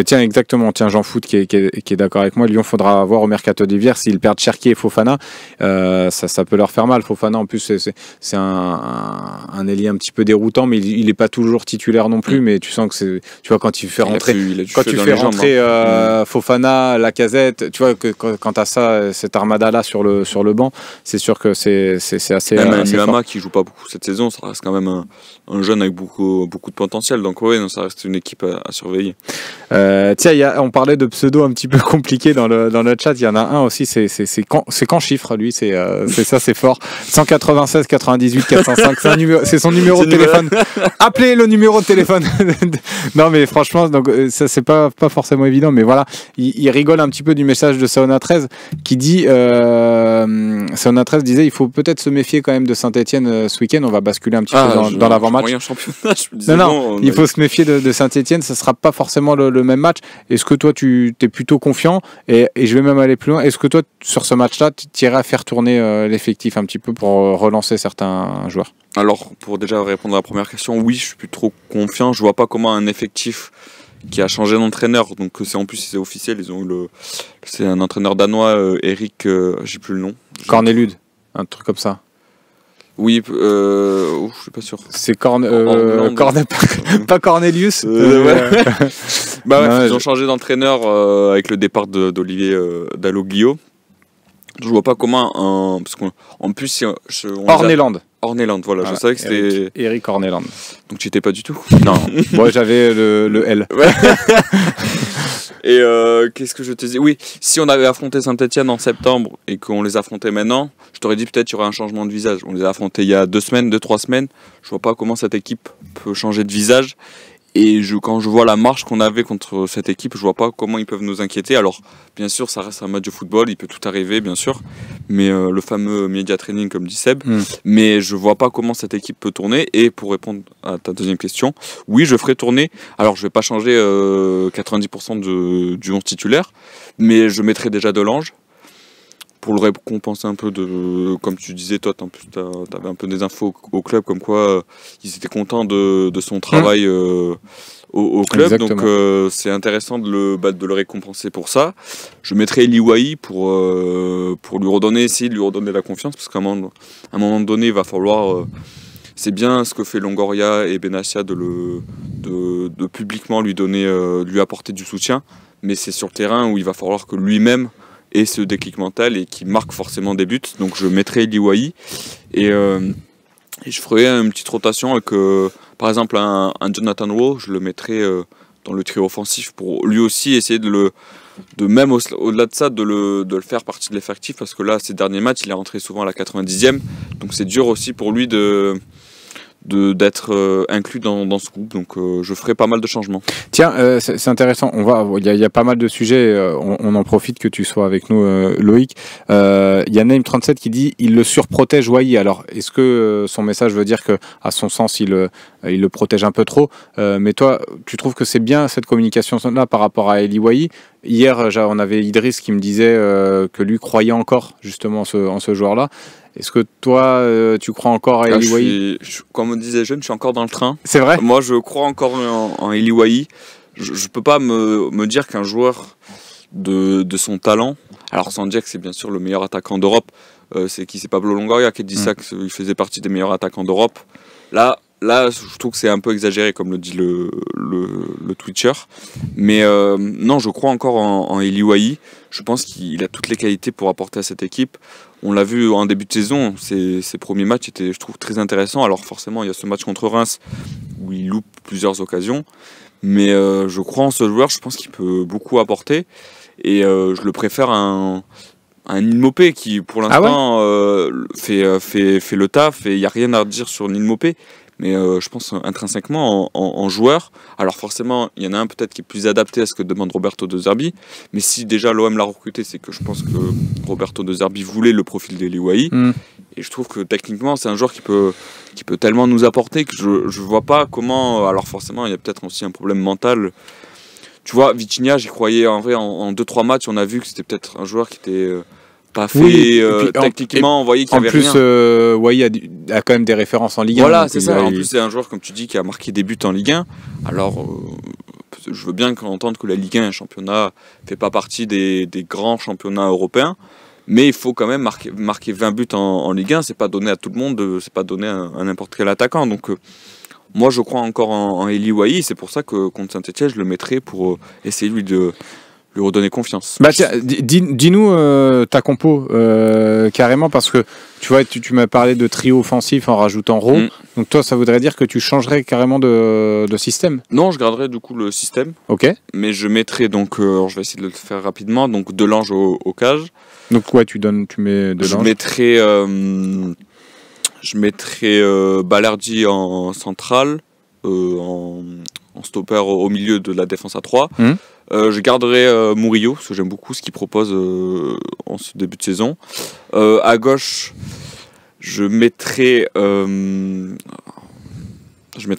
Tiens, exactement. Tiens, Jean Foot qui est d'accord avec moi. Lyon, faudra voir au mercato d'hiver s'ils perdent Cherki et Fofana. Ça peut leur faire mal. Fofana, en plus, c'est un ailier un petit peu déroutant, mais il est pas toujours titulaire non plus. Mais tu sens que tu vois, quand tu fais rentrer, Fofana, Lacazette, tu vois que quand t'as ça, cette armada-là sur le banc, c'est sûr que c'est assez. Même un Nuama qui joue pas beaucoup cette saison, ça reste quand même un jeune avec beaucoup de potentiel. Donc ouais, ça reste une équipe à surveiller. Tiens, on parlait de pseudo un petit peu compliqué dans le chat. Il y en a un aussi, c'est quand chiffre, lui, c'est ça, c'est fort. 196 98 405, c'est son numéro de téléphone. Appelez le numéro de téléphone. Non, mais franchement, donc ça c'est pas forcément évident, mais voilà, il rigole un petit peu du message de Saona 13 qui dit, Saona 13 disait, il faut peut-être se méfier quand même de Saint-Etienne ce week-end. On va basculer un petit peu dans l'avant-match. Il faut se méfier de Saint-Etienne. Ça sera pas forcément le même match. Est-ce que toi tu es plutôt confiant, et je vais même aller plus loin, est-ce que toi sur ce match-là tu irais à faire tourner l'effectif un petit peu pour relancer certains joueurs? Alors pour déjà répondre à la première question, oui, je suis plus trop confiant. Je vois pas comment un effectif qui a changé d'entraîneur, donc en plus c'est officiel, ils ont eu c'est un entraîneur danois, Eric, j'ai plus le nom. Corneliud, un truc comme ça. Oui, je suis pas sûr. C'est pas Cornelius. Ils ont changé d'entraîneur avec le départ d'Olivier Dalloglio. Je vois pas comment parce qu'en plus Orneland, voilà, je savais que c'était Eric Orneland. Donc tu étais pas du tout. Non, moi j'avais le L. Ouais. Et qu'est-ce que je te dis? Oui, si on avait affronté Saint-Etienne en septembre et qu'on les affrontait maintenant, je t'aurais dit peut-être qu'il y aurait un changement de visage. On les a affrontés il y a 2-3 semaines. Je vois pas comment cette équipe peut changer de visage. Et quand je vois la marche qu'on avait contre cette équipe, je vois pas comment ils peuvent nous inquiéter. Alors, bien sûr, ça reste un match de football, il peut tout arriver, bien sûr. Mais le fameux media training, comme dit Seb. Mais je vois pas comment cette équipe peut tourner. Et pour répondre à ta deuxième question, oui, je ferai tourner. Alors, je vais pas changer 90% du 11 titulaire, mais je mettrai déjà Delange pour le récompenser un peu comme tu disais, toi, t'avais un peu des infos au club, comme quoi ils étaient contents de son travail au club. Exactement. Donc c'est intéressant de le récompenser pour ça. Je mettrai Eliwahi pour essayer de lui redonner la confiance, parce qu'à un moment donné, il va falloir... c'est bien ce que fait Longoria et Benassia de publiquement lui apporter du soutien, mais c'est sur le terrain où il va falloir que lui-même ait ce déclic mental et qui marque forcément des buts. Donc je mettrai Eliwahi et je ferai une petite rotation avec par exemple un Jonathan Rowe, je le mettrai dans le trio offensif pour lui aussi essayer même au-delà de ça de le faire partie de l'effectif, parce que là ces derniers matchs il est rentré souvent à la 90e, donc c'est dur aussi pour lui de d'être inclus dans ce groupe. Donc je ferai pas mal de changements. Tiens, c'est intéressant. Il y a pas mal de sujets. On en profite que tu sois avec nous, Loïc. Il y a Name37 qui dit il le surprotège Wai. Alors, est-ce que son message veut dire que, à son sens, il le protège un peu trop? Mais toi, tu trouves que c'est bien cette communication-là par rapport à Eli Wai? Hier, on avait Idriss qui me disait que lui croyait encore justement en ce joueur-là. Est-ce que toi, tu crois encore à Eli Wai? Comme on disait jeune, je suis encore dans le train. C'est vrai? Moi, je crois encore en Eli Wai. Je ne peux pas me dire qu'un joueur de son talent, alors sans dire que c'est bien sûr le meilleur attaquant d'Europe, c'est Pablo Longoria qui a dit ça, qu'il faisait partie des meilleurs attaquants d'Europe. Là, je trouve que c'est un peu exagéré, comme le dit le Twitcher. Mais non, je crois encore en Eli Wai. Je pense qu'il a toutes les qualités pour apporter à cette équipe. On l'a vu en début de saison, ses premiers matchs étaient, je trouve, très intéressants. Alors forcément, il y a ce match contre Reims où il loupe plusieurs occasions. Mais je crois en ce joueur, je pense qu'il peut beaucoup apporter. Et je le préfère à un Neil Maupay qui, pour l'instant, fait le taf. Et il n'y a rien à dire sur Neil Maupay. Mais je pense intrinsèquement en joueur. Alors forcément, il y en a un peut-être qui est plus adapté à ce que demande Roberto De Zerbi. Mais si déjà l'OM l'a recruté, c'est que je pense que Roberto De Zerbi voulait le profil d'Eli Wai. Et je trouve que techniquement, c'est un joueur qui peut tellement nous apporter que je ne vois pas comment... Alors forcément, il y a peut-être aussi un problème mental. Tu vois, Vitinha, j'y croyais en vrai, en 2-3 matchs, on a vu que c'était peut-être un joueur qui était... pas fait techniquement, on voyait qu'il y avait rien. En plus, Wai a quand même des références en Ligue 1. Voilà, c'est ça. En plus, c'est un joueur, comme tu dis, qui a marqué des buts en Ligue 1. Alors, je veux bien entendre que la Ligue 1, un championnat, fait pas partie des grands championnats européens. Mais il faut quand même marquer 20 buts en Ligue 1. C'est pas donné à tout le monde, c'est pas donné à n'importe quel attaquant. Donc, moi, je crois encore en Eli Wai. C'est pour ça que contre Saint-Etienne, je le mettrai pour essayer de lui redonner confiance. Bah tiens, dis-nous ta compo carrément, parce que tu vois, tu m'as parlé de trio offensif en rajoutant Ro. Donc toi, ça voudrait dire que tu changerais carrément de système? Non, je garderai du coup le système. Ok. Mais je mettrai donc, je vais essayer de le faire rapidement, donc Delange au cage. Donc quoi, tu mets Delange? Je mettrai Balerdi en centrale, en stopper au milieu de la défense à 3. Je garderai Murillo, parce que j'aime beaucoup ce qu'il propose en ce début de saison. À gauche, je mettrai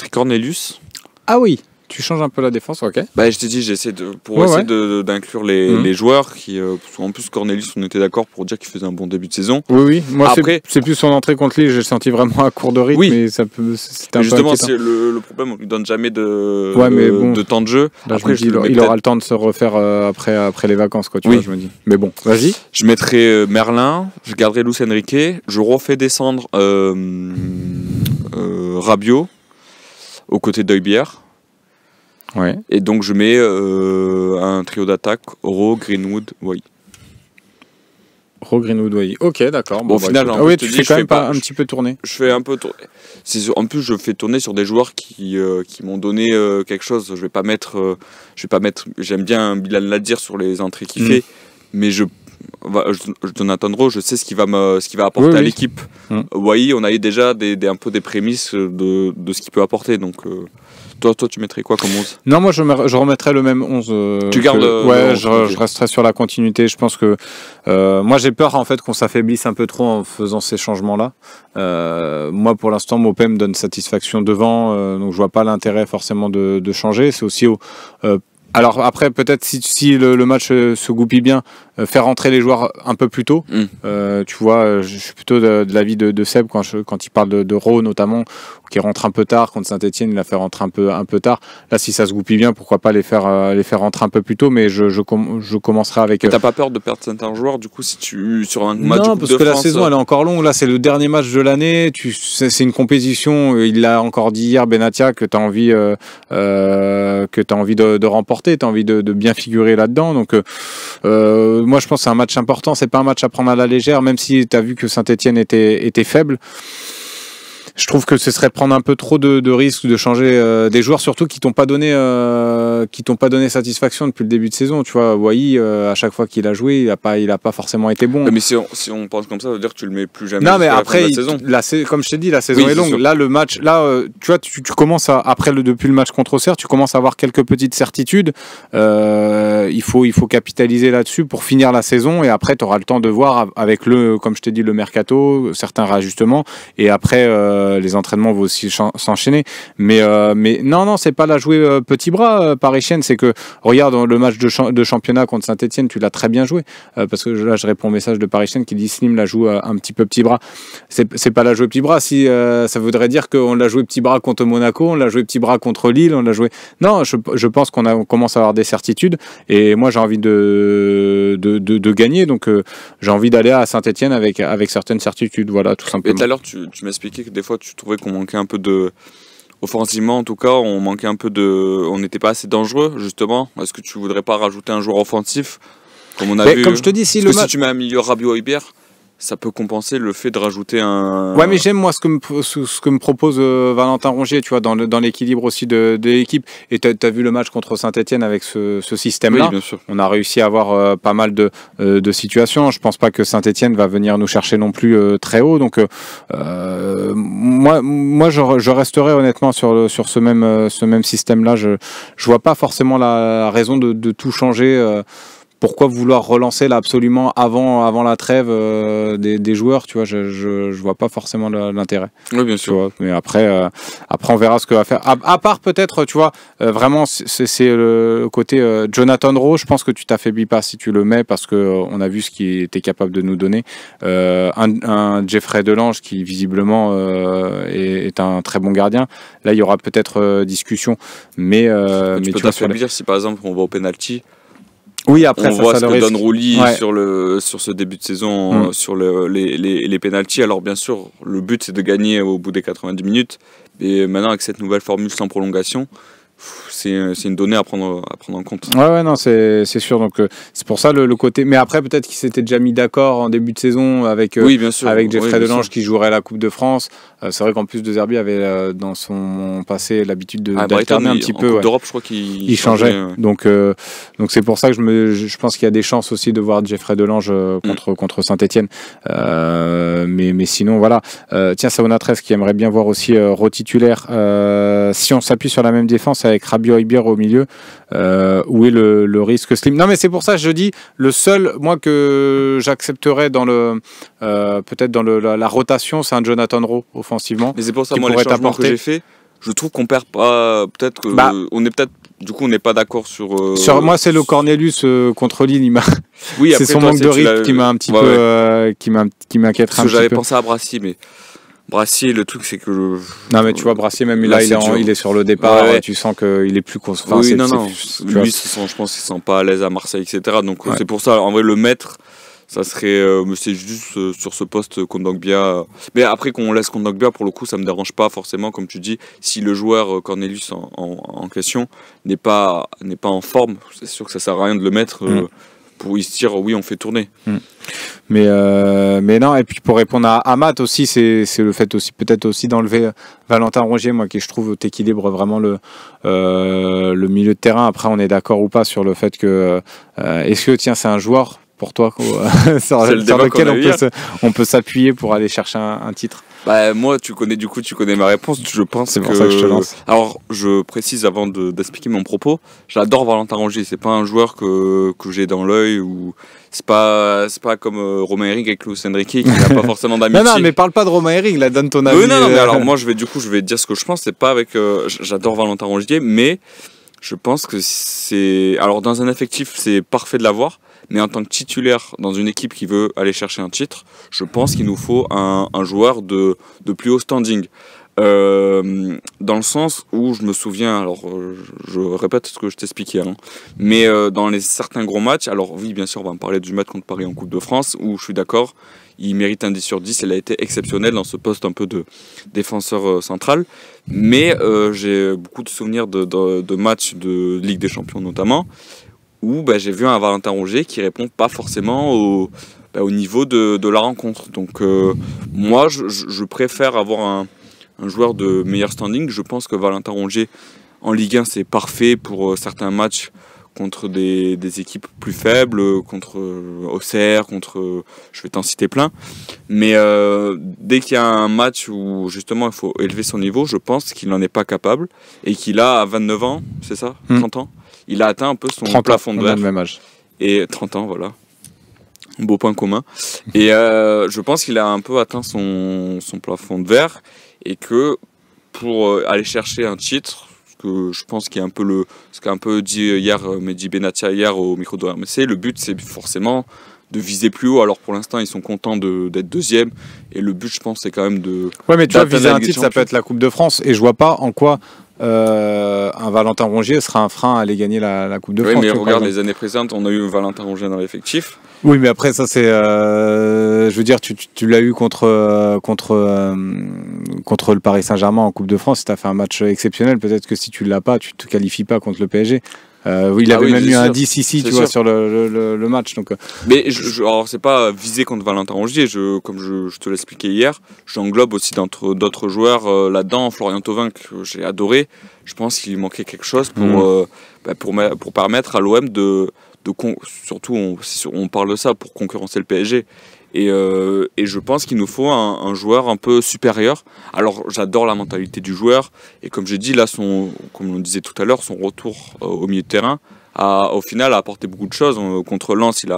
Cornelius. Ah oui, tu changes un peu la défense, ok. Bah, je t'ai dit, j'essaie d'inclure les joueurs qui, en plus Cornelius, on était d'accord pour dire qu'il faisait un bon début de saison. Oui. Moi, après, c'est plus son entrée contre lui, j'ai senti vraiment à court de rythme, mais c'était un justement, peu c'est le problème, on lui donne jamais de temps de jeu. Là, après, il aura le temps de se refaire après les vacances, quoi, tu vois, je me dis. Mais bon, vas-y. Je mettrai Merlin, je garderai Luis Enrique, je refais descendre Rabiot aux côtés d'Heubière. Ouais. Et donc je mets un trio d'attaque, Oro, Greenwood, Wai. Oro, Greenwood, Wai. Ok, d'accord. Bon, au final, tu fais quand même un petit peu tourner. Je fais un peu tourner. En plus, je fais tourner sur des joueurs qui m'ont donné quelque chose. Je vais pas mettre. J'aime bien Bilal Nadir sur les entrées qu'il fait, mais Jonathan Rowe, je sais ce qu'il va apporter à l'équipe. Wai, on a eu déjà un peu des prémices de ce qu'il peut apporter, donc. Toi, tu mettrais quoi comme 11? Non, moi, je remettrais le même 11. Tu gardes ouais, je resterai sur la continuité. Je pense que... moi, j'ai peur, en fait, qu'on s'affaiblisse un peu trop en faisant ces changements-là. Moi, pour l'instant, Maupay me donne satisfaction devant. Donc, je vois pas l'intérêt, forcément, de changer. C'est aussi... alors, après, peut-être si le match se goupille bien, faire rentrer les joueurs un peu plus tôt. Tu vois, je suis plutôt de l'avis de Seb quand il parle de Ro, notamment, qui rentre un peu tard. Contre Saint-Etienne, il l'a fait rentrer un peu tard. Là, si ça se goupille bien, pourquoi pas les faire rentrer un peu plus tôt, mais je commencerai avec... T'as pas peur de perdre certains joueurs, du coup, si tu sur un match non, parce que la saison, elle est encore longue. Là, c'est le dernier match de l'année. C'est une compétition. Il l'a encore dit hier, Benatia, que t'as envie de remporter. T'as envie de bien figurer là-dedans. Donc, moi, je pense que c'est un match important. C'est pas un match à prendre à la légère, même si t'as vu que Saint-Etienne était faible. Je trouve que ce serait prendre un peu trop de risques de changer des joueurs, surtout qui t'ont pas donné satisfaction depuis le début de saison. Tu vois, Wai, à chaque fois qu'il a joué, il a pas forcément été bon. Mais si on pense comme ça, ça veut dire que tu le mets plus jamais. Non, mais après, comme je t'ai dit, la saison est longue. Là, le match, tu vois, tu commences depuis le match contre Auxerre, tu commences à avoir quelques petites certitudes. Il faut capitaliser là-dessus pour finir la saison, et après, tu auras le temps de voir avec comme je t'ai dit, le mercato, certains réajustements, et après, les entraînements vont aussi s'enchaîner. Mais non, c'est pas la jouer petit bras, Paris-Chienne. C'est que, regarde, le match de championnat contre Saint-Etienne, tu l'as très bien joué. Parce que là, je réponds au message de Paris-Chienne qui dit Slim la joue un petit peu petit bras. C'est pas la jouer petit bras. Si ça voudrait dire qu'on l'a joué petit bras contre Monaco, on l'a joué petit bras contre Lille, on l'a joué. Non, je pense qu'on commence à avoir des certitudes. Et moi, j'ai envie de gagner. Donc, j'ai envie d'aller à Saint-Etienne avec certaines certitudes. Voilà, tout simplement. Et tout à l'heure, tu m'expliquais que des fois, tu trouvais qu'on manquait un peu de... Offensivement, en tout cas, on manquait un peu de... On n'était pas assez dangereux, justement. Est-ce que tu voudrais pas rajouter un joueur offensif, comme on a vu? Comme je te dis, si tu mets un milieu Rabiot-Hojbjerg, ça peut compenser le fait de rajouter un... Ouais, mais j'aime moi ce que me propose Valentin Rongier, tu vois, dans l'équilibre aussi de l'équipe. Et tu as vu le match contre Saint-Etienne avec ce système-là. Oui, bien sûr. On a réussi à avoir pas mal de situations. Je pense pas que Saint-Etienne va venir nous chercher non plus très haut. Donc moi je resterai honnêtement sur ce même système-là. Je vois pas forcément la raison de tout changer. Pourquoi vouloir relancer là absolument avant la trêve des joueurs, tu vois, je vois pas forcément l'intérêt. Oui, bien sûr. Vois, mais après on verra ce que va faire. À part peut-être, tu vois, vraiment c'est le côté Jonathan Rowe. Je pense que tu t'affaiblis pas si tu le mets, parce que on a vu ce qu'il était capable de nous donner. Un Geoffrey Delange qui visiblement est un très bon gardien. Là, il y aura peut-être discussion, mais tu peux t'affaiblir si par exemple on va au penalty. Oui, après, on voit ce que donne Rouli ouais. sur ce début de saison, sur les pénaltys. Alors bien sûr, le but c'est de gagner au bout des 90 minutes. Et maintenant, avec cette nouvelle formule sans prolongation, c'est une donnée à prendre en compte. Ouais, non, c'est sûr. Donc c'est pour ça le côté. Mais après, peut-être qu'il s'était déjà mis d'accord en début de saison avec Geoffrey Delange qui jouerait la Coupe de France. C'est vrai qu'en plus de Zerbi avait dans son passé l'habitude d'alterner un petit peu. En Coupe d'Europe, je crois qu'il changeait. Donc c'est pour ça que je pense qu'il y a des chances aussi de voir Geoffrey Delange contre Saint-Etienne. Mais sinon, voilà. Tiens, Saona 13 qui aimerait bien voir aussi retitulaire. Si on s'appuie sur la même défense avec Rabiot-Hojbjerg au milieu, où est le risque Slim? Non, mais c'est pour ça que je dis, le seul, moi, que j'accepterais dans peut-être dans la rotation, c'est un Jonathan Rowe offensivement. Mais c'est pour ça, moi, les changements que j'ai fait, je trouve qu'on perd pas. Peut-être que on est peut-être. Du coup, on n'est pas d'accord sur. Moi, c'est le Cornelius contre Lille. Oui, c'est son manque de rythme qui m'a un petit peu, qui m'inquiète un petit peu. J'avais pensé à Brassier, mais. Brassier, le truc, c'est que Non, mais tu vois, Brassier, même là, il est sur le départ, tu sens qu'il est plus constant. Oui, non. Lui, je pense qu'il ne se sent pas à l'aise à Marseille, etc. Donc, c'est pour ça, en vrai, le mettre, ça serait. C'est juste sur ce poste Kondogbia. Mais après, qu'on laisse Kondogbia, pour le coup, ça ne me dérange pas forcément, comme tu dis. Si le joueur Cornelius en question n'est pas en forme, c'est sûr que ça ne sert à rien de le mettre. Pour y se dire oui, on fait tourner. Mais non, et puis pour répondre à Matt aussi, c'est le fait aussi peut-être aussi d'enlever Valentin Rongier, moi qui je trouve t'équilibre vraiment le milieu de terrain. Après, on est d'accord ou pas sur le fait que est-ce que c'est un joueur pour toi sur lequel on peut s'appuyer pour aller chercher un titre? Bah, moi, tu connais ma réponse. Je pense c'est pour ça que je te lance. Alors, je précise avant d'expliquer mon propos. J'adore Valentin Rongier. C'est pas un joueur que j'ai dans l'œil, ou c'est pas comme Romain Hering avec Luis Enrique qui n'a pas forcément d'amitié. Non, mais parle pas de Romain Hering. Là, donne ton avis. Oui, non, mais alors moi, je vais dire ce que je pense. C'est pas avec. J'adore Valentin Rongier, mais je pense que c'est. Alors, dans un effectif, c'est parfait de l'avoir. Mais en tant que titulaire dans une équipe qui veut aller chercher un titre, je pense qu'il nous faut un joueur de plus haut standing. Dans le sens où je me souviens, alors je répète ce que je t'expliquais, mais dans certains gros matchs, alors oui, bien sûr, on va me parler du match contre Paris en Coupe de France, où je suis d'accord, il mérite un 10 sur 10, il a été exceptionnel dans ce poste un peu de défenseur central, mais j'ai beaucoup de souvenirs de matchs de Ligue des Champions notamment, où j'ai vu un Valentin Rongier qui répond pas forcément au niveau de la rencontre. Donc moi, je préfère avoir joueur de meilleur standing. Je pense que Valentin Rongier, en Ligue 1, c'est parfait pour certains matchs contre des équipes plus faibles, contre Auxerre, je vais t'en citer plein. Mais dès qu'il y a un match où justement il faut élever son niveau, je pense qu'il n'en est pas capable et qu'il a à 29 ans, c'est ça, 30 ans, il a atteint un peu son plafond de verre. Même âge. Et 30 ans, voilà. Beau point commun. Et je pense qu'il a un peu atteint son plafond de verre et que pour aller chercher un titre, que je pense qu'il y a un peu ce qu'a un peu dit hier Mehdi Benatia hier au micro de RMC, le but c'est forcément de viser plus haut. Alors pour l'instant ils sont contents d'être deuxième et le but je pense c'est quand même de... Ouais mais tu vois, viser un titre ça peut être la Coupe de France et je vois pas en quoi un Valentin Rongier sera un frein à aller gagner la Coupe de France. Oui mais regarde les années précédentes on a eu Valentin Rongier dans l'effectif. Oui mais après ça c'est je veux dire tu l'as eu contre le Paris Saint-Germain en Coupe de France, tu as fait un match exceptionnel, peut-être que si tu l'as pas tu te qualifies pas contre le PSG. Oui, il avait même eu un 10 ici, tu vois, sur le match. Donc. Mais alors c'est pas visé contre Valentin Rongier. Comme je te l'expliquais hier, j'englobe aussi d'autres joueurs là-dedans. Florian Thauvin que j'ai adoré. Je pense qu'il manquait quelque chose pour permettre à l'OM surtout on parle de ça pour concurrencer le PSG. Et je pense qu'il nous faut un joueur un peu supérieur. Alors j'adore la mentalité du joueur et comme j'ai dit là, comme on disait tout à l'heure, son retour au milieu de terrain au final a apporté beaucoup de choses. Contre Lens il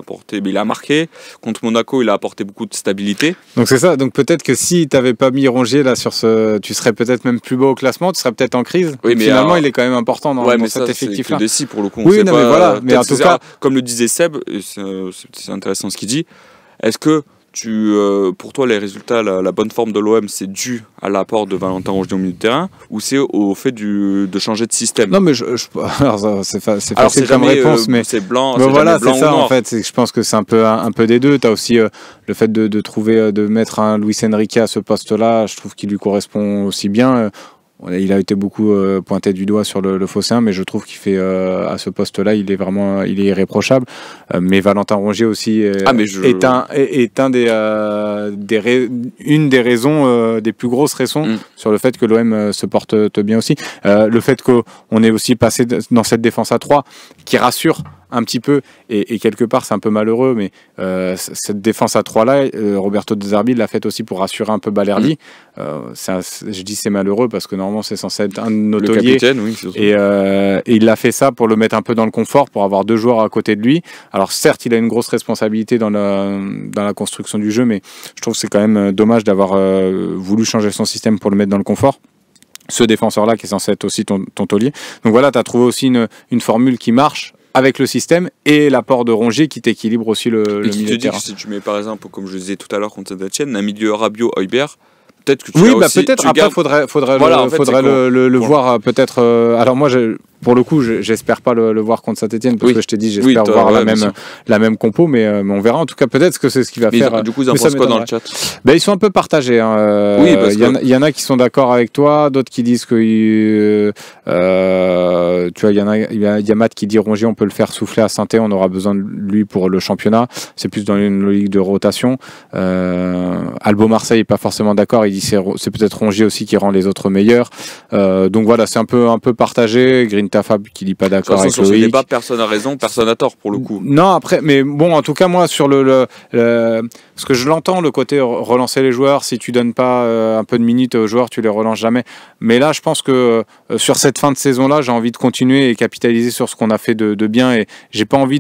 a marqué, contre Monaco il a apporté beaucoup de stabilité. Donc c'est ça, donc peut-être que si tu n'avais pas mis Rongier là tu serais peut-être même plus bas au classement, tu serais peut-être en crise. Oui, mais finalement il est quand même important dans cet effectif-là. C'est que des pour le coup. Oui, non, mais voilà, mais en tout cas, comme le disait Seb, c'est intéressant ce qu'il dit. Est-ce que pour toi les résultats, la bonne forme de l'OM, c'est dû à l'apport de Valentin Rongier au milieu de terrain ou c'est au fait de changer de système? Non mais alors c'est facile comme réponse, mais c'est blanc. Mais voilà, c'est ça en fait. Je pense que c'est un peu des deux. Tu as aussi le fait de mettre un Luis Enrique à ce poste-là. Je trouve qu'il lui correspond aussi bien. Il a été beaucoup pointé du doigt sur le Phocéen, mais je trouve qu'il fait à ce poste-là, il est irréprochable. Mais Valentin Rongier aussi est une des raisons, des plus grosses raisons sur le fait que l'OM se porte bien aussi. Le fait qu'on est aussi passé dans cette défense à 3 qui rassure un petit peu, et quelque part c'est un peu malheureux, mais cette défense à 3 là, Roberto De Zerbi l'a fait aussi pour rassurer un peu Balerdi. Je dis c'est malheureux parce que normalement c'est censé être un de nos tauliers, et il a fait ça pour le mettre un peu dans le confort, pour avoir deux joueurs à côté de lui. Alors certes il a une grosse responsabilité dans la construction du jeu, mais je trouve que c'est quand même dommage d'avoir voulu changer son système pour le mettre dans le confort, ce défenseur là qui est censé être aussi ton taulier. Donc voilà, tu as trouvé aussi une formule qui marche avec le système et l'apport de Rongier qui t'équilibre aussi le milieu de terrain. Si tu mets par exemple, comme je le disais tout à l'heure contre Saint-Etienne, un milieu Rabiot-Højbjerg, peut-être que tu peut-être après faudrait le voir peut-être. Alors moi pour le coup, j'espère pas le voir contre Saint-Etienne parce que je t'ai dit, j'espère voir la même compo, mais on verra. En tout cas, peut-être que c'est ce qu'il va faire. Du coup, ils en pensent quoi dans le chat? Ils sont un peu partagés. Il y en a qui sont d'accord avec toi, d'autres qui disent que tu vois, il y a Matt qui dit Rongier, on peut le faire souffler à Saint-Etienne, on aura besoin de lui pour le championnat. C'est plus dans une logique de rotation. Albo Marseille est pas forcément d'accord. Il dit c'est peut-être Rongier aussi qui rend les autres meilleurs. Donc voilà, c'est un peu partagé. Green Tafab qui n'est pas d'accord avec Loïc. Sur ce débat, personne n'a raison, personne n'a tort pour le coup. Non, après, mais bon, en tout cas, moi, sur ce que je l'entends, le côté relancer les joueurs, si tu donnes pas un peu de minutes aux joueurs, tu les relances jamais. Mais là, je pense que sur cette fin de saison-là, j'ai envie de continuer et capitaliser sur ce qu'on a fait de bien, et j'ai pas envie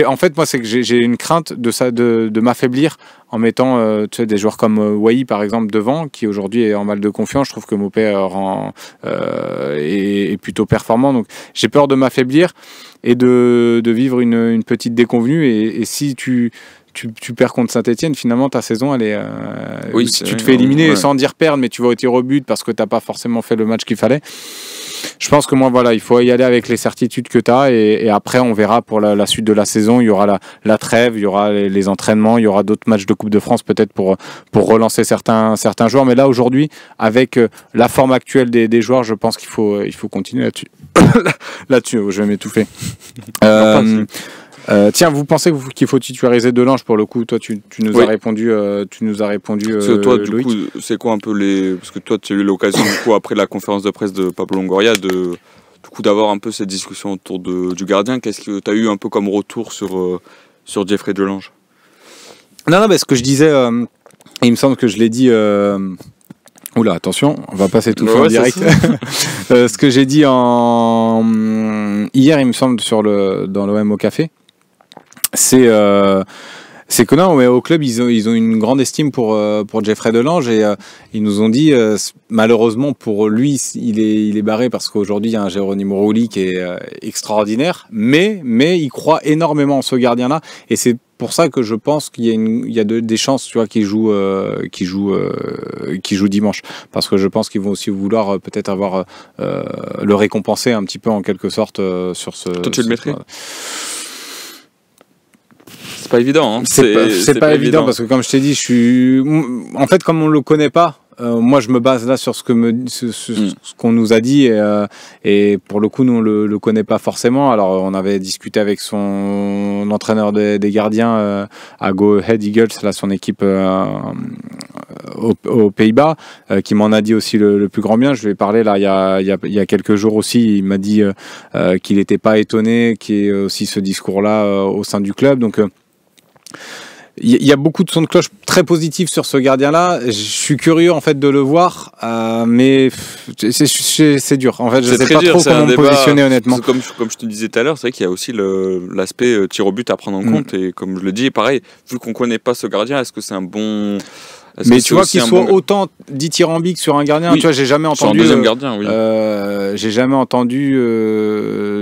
en fait, moi, c'est que j'ai une crainte de m'affaiblir en mettant des joueurs comme Wai par exemple devant, qui aujourd'hui est en mal de confiance. Je trouve que Mopé est plutôt performant, donc j'ai peur de m'affaiblir et de vivre une petite déconvenue, et si tu perds contre Saint-Etienne, finalement ta saison elle est tu te fais éliminer sans dire perdre, mais tu vas au tir au but parce que t'as pas forcément fait le match qu'il fallait. Je pense que moi voilà, il faut y aller avec les certitudes que tu as, et après on verra pour la suite de la saison. Il y aura la trêve, il y aura les entraînements, il y aura d'autres matchs de Coupe de France peut-être pour relancer certains joueurs, mais là aujourd'hui avec la forme actuelle des joueurs, je pense qu'il faut continuer là-dessus. Là-dessus, je vais m'étouffer. Tiens, vous pensez qu'il faut titulariser Delange pour le coup? Toi, tu nous as répondu. Parce que toi, du Loïc. coup, c'est quoi un peu parce que toi, tu as eu l'occasion, du coup, après la conférence de presse de Pablo Longoria, d'avoir un peu cette discussion autour du gardien. Qu'est-ce que tu as eu un peu comme retour sur Jeffrey Delange? Non, mais ce que je disais, il me semble que je l'ai dit. Oula, attention, on va pas s'étouffer en direct. Ce que j'ai dit hier, il me semble, dans l'OM au café, c'est que non, mais au club, ils ont une grande estime pour Jeffrey Delange et ils nous ont dit, malheureusement pour lui, il est barré parce qu'aujourd'hui, il y a un Geronimo Rulli qui est extraordinaire, mais il croit énormément en ce gardien-là et c'est pour ça que je pense qu'il y a des chances, tu vois, qu'il joue dimanche, parce que je pense qu'ils vont aussi vouloir peut-être avoir le récompenser un petit peu en quelque sorte sur ce. Toi, tu le mettrais? C'est pas évident. Hein. C'est pas évident parce que comme je t'ai dit, en fait, comme on le connaît pas. Moi, je me base là sur ce qu'on nous a dit et pour le coup, nous on le connaît pas forcément. Alors, on avait discuté avec son entraîneur des gardiens à Go Ahead Eagles, là, son équipe aux Pays-Bas, qui m'en a dit aussi le plus grand bien. Je lui ai parlé là il y a quelques jours aussi. Il m'a dit qu'il n'était pas étonné qu'il y ait aussi ce discours-là au sein du club. Donc il y a beaucoup de sons de cloche très positifs sur ce gardien-là. Je suis curieux en fait de le voir, mais c'est dur. En fait, je sais pas trop comment me positionner honnêtement. Comme je te disais tout à l'heure, c'est vrai qu'il y a aussi l'aspect tir au but à prendre en compte. Et comme je le dis, pareil, vu qu'on connaît pas ce gardien, est-ce que c'est un bon... Mais tu vois qu'il soit autant dithyrambique sur un gardien, tu vois, j'ai jamais entendu. Sur un deuxième gardien, oui. J'ai jamais entendu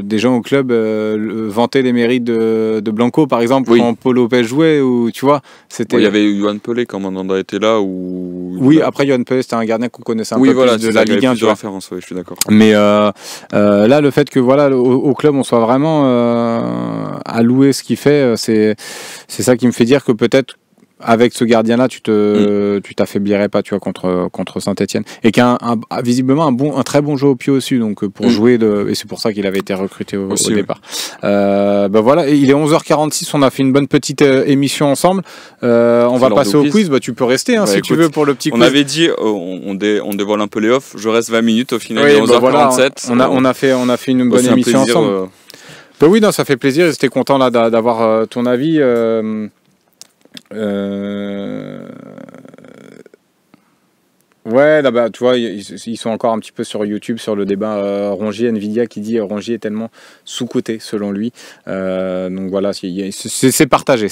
des gens au club vanter les mérites de Blanco, par exemple, quand Paul Lopez jouait, ou tu vois, c'était. Il y avait Yohan Pelé quand Mandanda était là, ou. Oui, après Yohan Pelé, c'était un gardien qu'on connaissait un peu plus de la Ligue 1, tu vois. Référence, je suis d'accord. Mais là, le fait que au club, on soit vraiment à louer ce qu'il fait, c'est ça qui me fait dire que peut-être. Avec ce gardien-là, tu t'affaiblirais pas, tu vois, contre Saint-Etienne. Et qui a visiblement un très bon jeu au pied aussi, donc pour jouer et c'est pour ça qu'il avait été recruté au départ. Voilà, et il est 11h46, on a fait une bonne petite émission ensemble. On va passer au quiz. Tu peux rester si écoute, tu veux pour le petit quiz. On avait dit, on dévoile un peu les offs. Je reste 20 minutes au final. Il est 11h47. Voilà, on a fait une bonne émission ensemble. Oui, non, ça fait plaisir. J'étais content là d'avoir ton avis. Ouais, là, tu vois, ils sont encore un petit peu sur YouTube sur le débat Rongier, Nvidia qui dit Rongier est tellement sous-coté selon lui. Donc voilà, c'est partagé.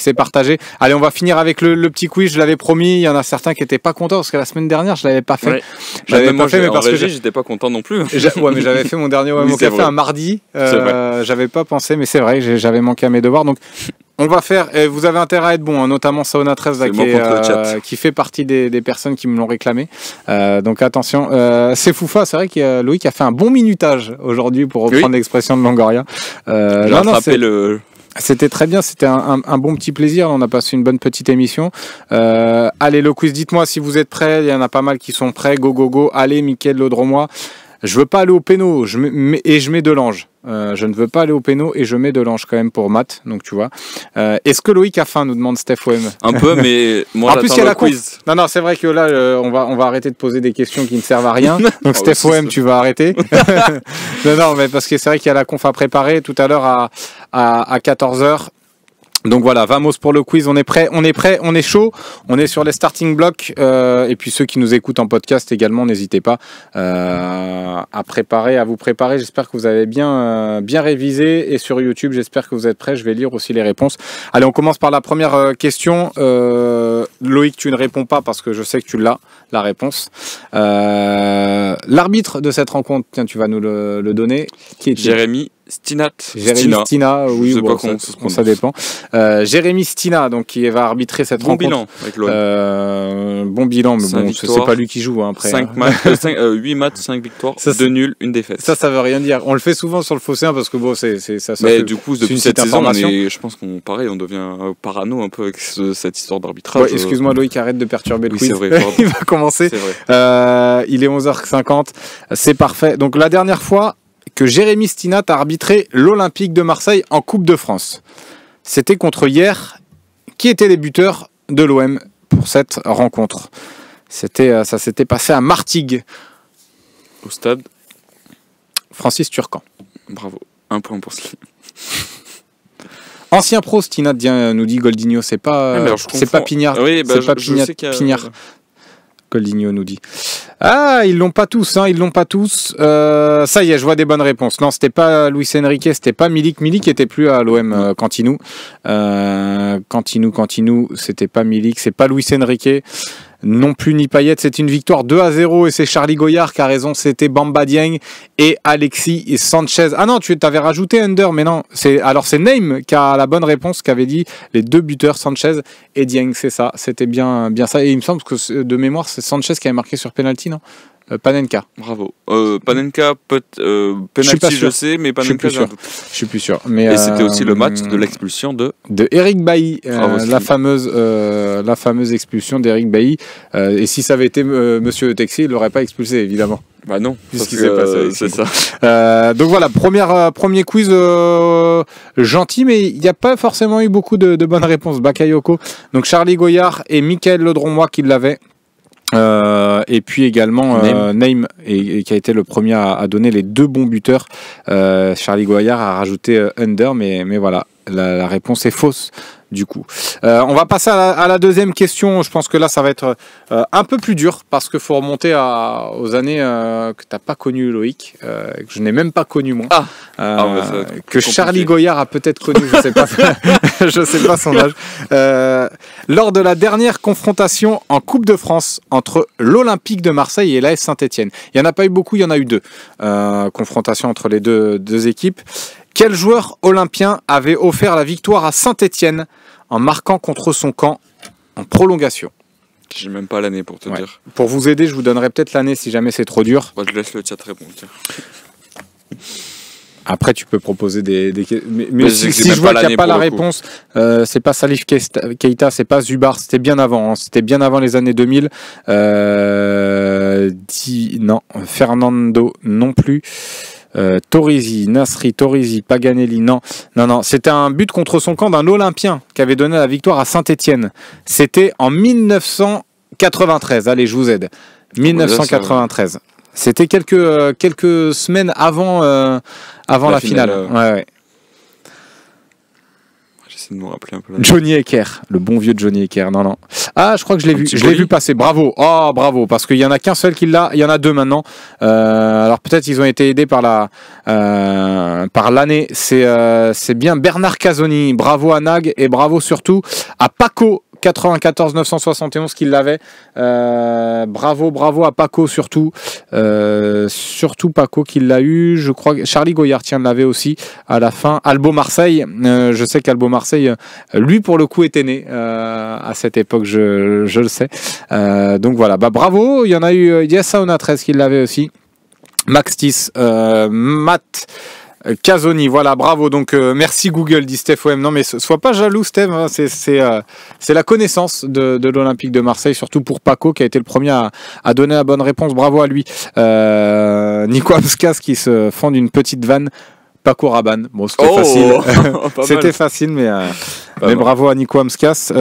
Allez, on va finir avec le petit quiz. Je l'avais promis. Il y en a certains qui n'étaient pas contents parce que la semaine dernière je l'avais pas fait. Ouais. Mais parce que j'étais pas content non plus. Ouais, mais j'avais fait mon dernier OM au café un mardi. J'avais pas pensé, mais c'est vrai, j'avais manqué à mes devoirs. Donc on va faire, et vous avez intérêt à être bon, notamment Sauna 13 là, qui fait partie des personnes qui me l'ont réclamé. Donc attention, c'est Foufa, c'est vrai que Loïc a fait un bon minutage aujourd'hui pour reprendre l'expression de Longoria. C'était très bien, c'était un bon petit plaisir, on a passé une bonne petite émission. Allez, le quiz, dites-moi si vous êtes prêts, il y en a pas mal qui sont prêts, go, allez, Mickaël Laudromois. Je veux pas aller au péno je mets Delange. Je ne veux pas aller au péno et je mets Delange quand même pour Matt, donc tu vois. Est-ce que Loïc a faim, nous demande Steph OM. Un peu, mais moi en plus, il y a la quiz. Non, c'est vrai que là, on va arrêter de poser des questions qui ne servent à rien. Donc Steph OM, tu vas arrêter. non, mais parce que c'est vrai qu'il y a la conf à préparer tout à l'heure à 14h. Donc voilà, vamos pour le quiz, on est prêt, on est chaud, on est sur les starting blocks et puis ceux qui nous écoutent en podcast également, n'hésitez pas à vous préparer. J'espère que vous avez bien révisé et sur YouTube, j'espère que vous êtes prêts. Je vais lire aussi les réponses. Allez, on commence par la première question. Loïc, tu ne réponds pas parce que je sais que tu l'as, la réponse. L'arbitre de cette rencontre, tiens, tu vas nous le donner. Qui est Jérémy Stina, oui, ça dépend. Jérémy Stina, donc qui va arbitrer cette rencontre. Bon bilan avec l'OM. Bon bilan, mais bon, c'est pas lui qui joue après. 8 matchs, 5 victoires, 2 nuls, 1 défaite. Ça veut rien dire. On le fait souvent sur le Phocéen parce que bon, ça. Mais du coup, depuis cette saison, je pense qu'on devient parano un peu avec cette histoire d'arbitrage. Ouais, excuse-moi, Loïc, arrête de perturber le quiz. C'est vrai. Il va commencer. Il est 11h50. C'est parfait. Donc la dernière fois que Jérémy Stina a arbitré l'Olympique de Marseille en Coupe de France. C'était contre hier. Qui étaient les buteurs de l'OM pour cette rencontre? Ça s'était passé à Martigues. Au stade. Francis Turcan. Bravo. 1 point pour Slim. Ancien pro, Stina nous dit Goldinho, c'est pas Pignard. Oui, c'est pas Pignard. Goldinho nous dit. Ah, ils l'ont pas tous, hein, ils l'ont pas tous. Ça y est, je vois des bonnes réponses. Non, c'était pas Luis Enrique, c'était pas Milik. Milik était plus à l'OM Cantinou. Cantinou, c'était pas Milik, c'est pas Luis Enrique. Non plus ni Payet, c'est une victoire 2-0 et c'est Charlie Goyard qui a raison, c'était Bamba Dieng et Alexis Sanchez. Ah non, tu t'avais rajouté Under, mais non, c'est Neym qui a la bonne réponse, qui avait dit les 2 buteurs, Sanchez et Dieng, c'est ça, c'était bien ça. Et il me semble que de mémoire, c'est Sanchez qui avait marqué sur penalty, non? Panenka. Bravo. Panenka, penalty, je sais, mais Panenka, je suis plus sûr. Mais, et c'était aussi le match de l'expulsion de Eric Bailly, la fameuse expulsion d'Eric Bailly. Et si ça avait été Monsieur Texi, il l'aurait pas expulsé, évidemment. Bah non, puisqu'il s'est passé. C'est ça. Donc voilà, premier quiz gentil, mais il n'y a pas forcément eu beaucoup de bonnes réponses. Bakayoko, donc Charlie Goyard et Mickaël Ledron-Moi qui l'avaient. Et puis également Neym qui a été le premier à donner les 2 bons buteurs. Charlie Goyard a rajouté Under, mais voilà, la réponse est fausse du coup. On va passer à la deuxième question. Je pense que là ça va être un peu plus dur parce qu'il faut remonter aux années que tu n'as pas connu, Loïc, que je n'ai même pas connu moi, que Charlie Goyard a peut-être connu, je sais pas, je sais pas son âge. Lors de la dernière confrontation en Coupe de France entre l'Olympique de Marseille et l'AS Saint-Etienne. Il n'y en a pas eu beaucoup, il y en a eu 2 confrontations entre les deux équipes. Quel joueur olympien avait offert la victoire à Saint-Etienne en marquant contre son camp en prolongation? J'ai même pas l'année pour te dire. Pour vous aider, je vous donnerai peut-être l'année si jamais c'est trop dur. Moi, je laisse le chat répondre. Après, tu peux proposer des mais si je vois qu'il n'y a pas la réponse, c'est pas Salif Keita, c'est pas Zubar, c'était bien avant. Hein, c'était bien avant les années 2000. Non, Fernando non plus. Torisi, Paganelli, non, c'était un but contre son camp d'un Olympien qui avait donné la victoire à Saint-Etienne. C'était en 1993. Allez, je vous aide. 1993. C'était quelques semaines avant la finale. Ouais. J'essaie de me rappeler un peu. Johnny Hecker, le bon vieux Johnny Hecker. Non. Ah, je crois que je l'ai vu. Je l'ai vu passer. Bravo. Oh, bravo. Parce qu'il y en a qu'un seul qui l'a. Il y en a 2 maintenant. Alors peut-être ils ont été aidés par l'année. C'est bien Bernard Casoni. Bravo à Nag et bravo surtout à Paco. 94 971 qu'il l'avait. Bravo à Paco surtout. Surtout Paco qui l'a eu. Je crois que Charlie Goyard l'avait aussi à la fin. Albo Marseille. Je sais qu'Albo Marseille, lui pour le coup était né à cette époque, je le sais. Donc voilà. Bravo. Il y en a eu. Il y a Sauna 13 qui l'avait aussi. Max Tis, Matt Casoni, voilà, bravo. Donc merci Google, dit Steph OM. Non mais sois pas jaloux Steph, hein, c'est la connaissance de l'Olympique de Marseille, surtout pour Paco qui a été le premier à donner la bonne réponse. Bravo à lui. Nico Amskas qui se fend d'une petite vanne. Paco Rabanne. Bon, c'était facile. C'était facile, mais bravo à Nico Amskas